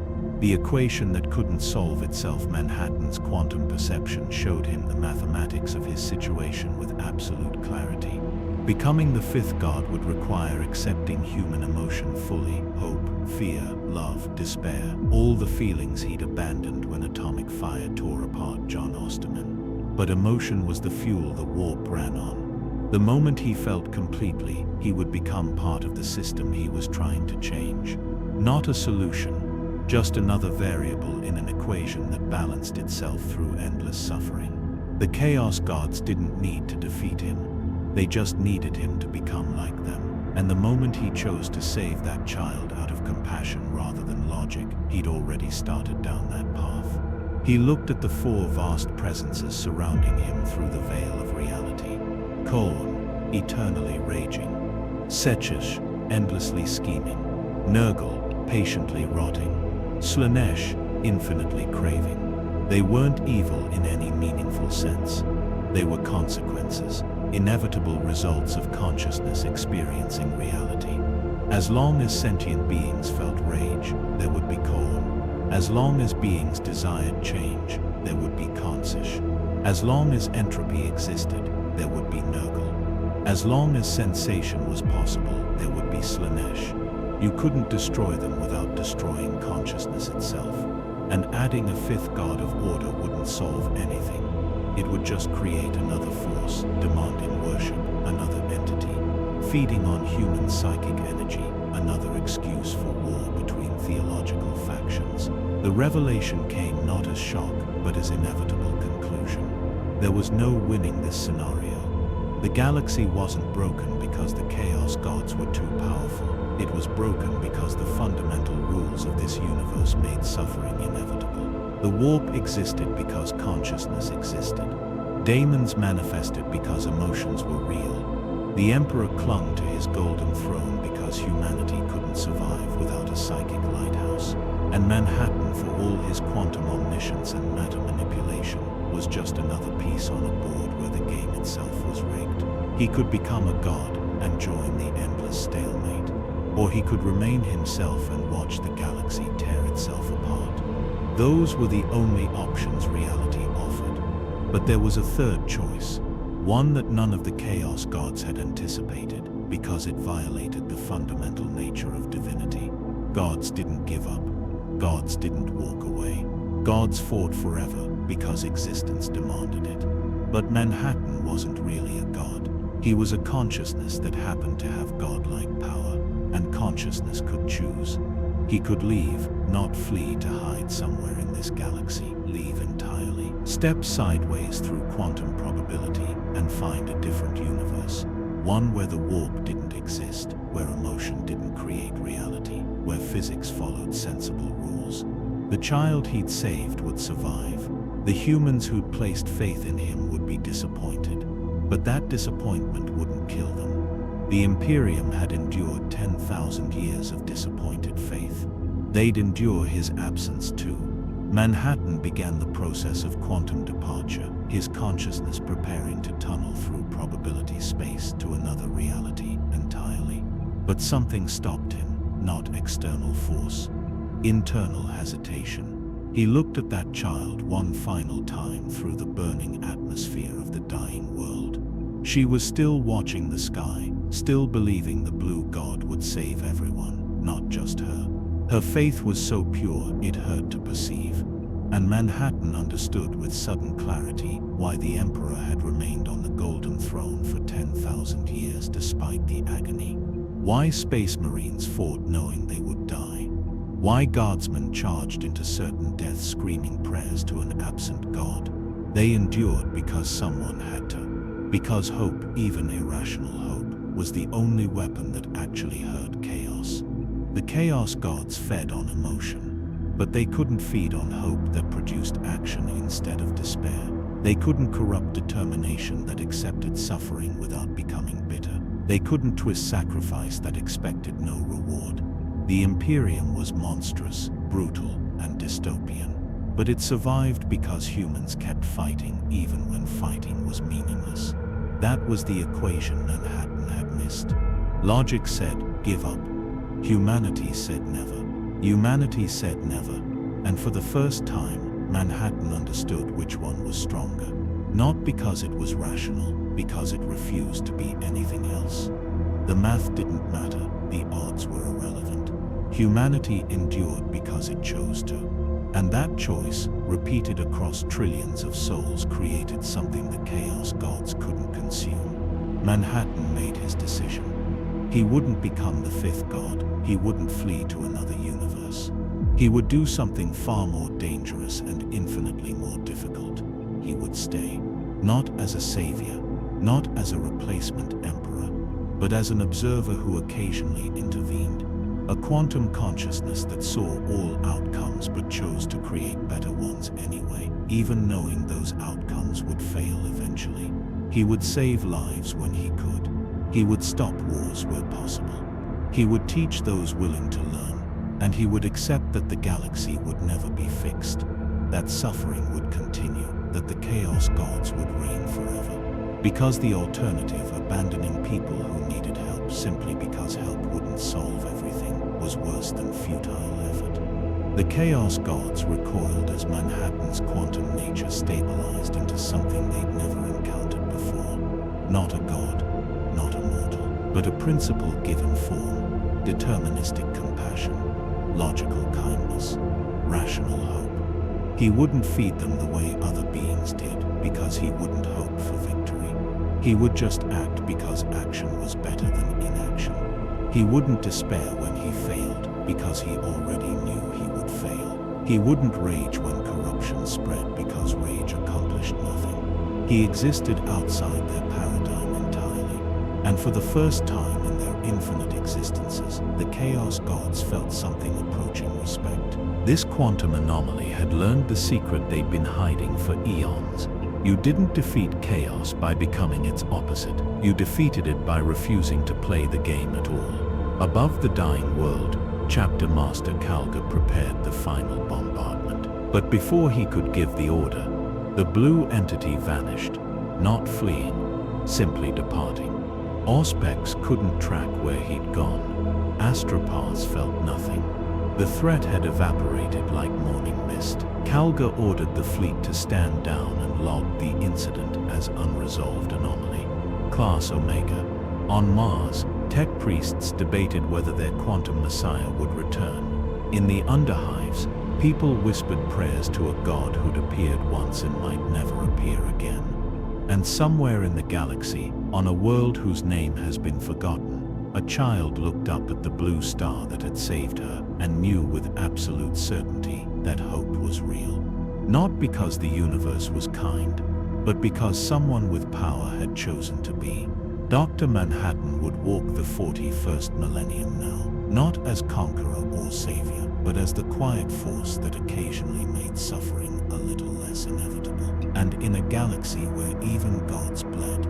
The equation that couldn't solve itself. Manhattan's quantum perception showed him the mathematics of his situation with absolute clarity. Becoming the 5th god would require accepting human emotion fully, hope, fear, love, despair, all the feelings he'd abandoned when atomic fire tore apart John Osterman. But emotion was the fuel the warp ran on. The moment he felt completely, he would become part of the system he was trying to change. Not a solution, just another variable in an equation that balanced itself through endless suffering. The Chaos Gods didn't need to defeat him. They just needed him to become like them. And the moment he chose to save that child out of compassion rather than logic, he'd already started down that path. He looked at the 4 vast presences surrounding him through the veil of reality. Korn, eternally raging. Setchish, endlessly scheming. Nurgle, patiently rotting. Slaanesh, infinitely craving. They weren't evil in any meaningful sense. They were consequences, inevitable results of consciousness experiencing reality. As long as sentient beings felt rage, there would be Korn. As long as beings desired change, there would be Consish. As long as entropy existed, there would be Nurgle. As long as sensation was possible, there would be Slanesh. You couldn't destroy them without destroying consciousness itself. And adding a fifth god of order wouldn't solve anything. It would just create another force, demanding worship, another entity, feeding on human psychic energy, another excuse for war between theological factions. The revelation came not as shock, but as inevitable conclusion. There was no winning this scenario. The galaxy wasn't broken because the Chaos Gods were too powerful. It was broken because the fundamental rules of this universe made suffering inevitable. The warp existed because consciousness existed. Daemons manifested because emotions were real. The Emperor clung to his golden throne because humanity couldn't survive without a psychic lighthouse. And Manhattan, for all his quantum omniscience and matter manipulation, was just another piece on a board where the game itself was rigged. He could become a god and join the endless stalemate. Or he could remain himself and watch the galaxy tear itself apart. Those were the only options reality offered. But there was a third choice, one that none of the Chaos Gods had anticipated, because it violated the fundamental nature of divinity. Gods didn't give up. Gods didn't walk away. Gods fought forever because existence demanded it. But Manhattan wasn't really a god. He was a consciousness that happened to have godlike power, and consciousness could choose. He could leave, not flee to hide somewhere in this galaxy, leave entirely, step sideways through quantum probability and find a different universe. One where the warp didn't exist, where emotion didn't create reality, where physics followed sensible rules. The child he'd saved would survive. The humans who'd placed faith in him would be disappointed. But that disappointment wouldn't kill them. The Imperium had endured 10,000 years of disappointed faith. They'd endure his absence too. Manhattan began the process of quantum departure, his consciousness preparing to tunnel through probability space to another reality entirely. But something stopped him, not external force. Internal hesitation. He looked at that child one final time through the burning atmosphere of the dying world. She was still watching the sky, still believing the blue god would save everyone, not just her. Her faith was so pure it hurt to perceive. And Manhattan understood with sudden clarity why the Emperor had remained on the Golden Throne for 10,000 years despite the agony. Why Space Marines fought knowing they would die. Why Guardsmen charged into certain death screaming prayers to an absent god. They endured because someone had to. Because hope, even irrational hope, was the only weapon that actually hurt chaos. The Chaos Gods fed on emotion, but they couldn't feed on hope that produced action instead of despair. They couldn't corrupt determination that accepted suffering without becoming bitter. They couldn't twist sacrifice that expected no reward. The Imperium was monstrous, brutal, and dystopian. But it survived because humans kept fighting even when fighting was meaningless. That was the equation Manhattan had missed. Logic said, give up. Humanity said never. Humanity said never. And for the first time, Manhattan understood which one was stronger. Not because it was rational, because it refused to be anything else. The math didn't matter, the odds were irrelevant. Humanity endured because it chose to. And that choice, repeated across trillions of souls, created something the Chaos Gods couldn't consume. Manhattan made his decision. He wouldn't become the fifth god, he wouldn't flee to another universe. He would do something far more dangerous and infinitely more difficult. He would stay, not as a savior, not as a replacement emperor, but as an observer who occasionally intervened. A quantum consciousness that saw all outcomes but chose to create better ones anyway, even knowing those outcomes would fail eventually. He would save lives when he could. He would stop wars where possible. He would teach those willing to learn, and he would accept that the galaxy would never be fixed, that suffering would continue, that the Chaos Gods would reign forever. Because the alternative, abandoning people who needed help simply because help wouldn't solve everything, was worse than futile effort. The Chaos Gods recoiled as Manhattan's quantum nature stabilized into something they'd never encountered before. Not a god, principle given form, deterministic compassion, logical kindness, rational hope. He wouldn't feed them the way other beings did because he wouldn't hope for victory. He would just act because action was better than inaction. He wouldn't despair when he failed because he already knew he would fail. He wouldn't rage when corruption spread because rage accomplished nothing. He existed outside their paradigm entirely, and for the first time in their infinite existences, the Chaos Gods felt something approaching respect. This quantum anomaly had learned the secret they'd been hiding for eons. You didn't defeat chaos by becoming its opposite. You defeated it by refusing to play the game at all. Above the dying world, Chapter Master Kalga prepared the final bombardment. But before he could give the order, the blue entity vanished, not fleeing, simply departing. Auspex couldn't track where he'd gone. Astropaths felt nothing. The threat had evaporated like morning mist. Kalga ordered the fleet to stand down and log the incident as unresolved anomaly. Class Omega. On Mars, tech priests debated whether their quantum messiah would return. In the underhives, people whispered prayers to a god who'd appeared once and might never appear again. And somewhere in the galaxy, on a world whose name has been forgotten, a child looked up at the blue star that had saved her and knew with absolute certainty that hope was real. Not because the universe was kind, but because someone with power had chosen to be. Dr. Manhattan would walk the 41st millennium now, not as conqueror or savior, but as the quiet force that occasionally made suffering a little less inevitable. And in a galaxy where even gods bled,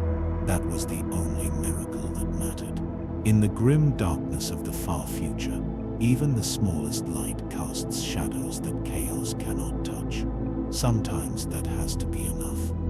that was the only miracle that mattered. In the grim darkness of the far future, even the smallest light casts shadows that chaos cannot touch. Sometimes that has to be enough.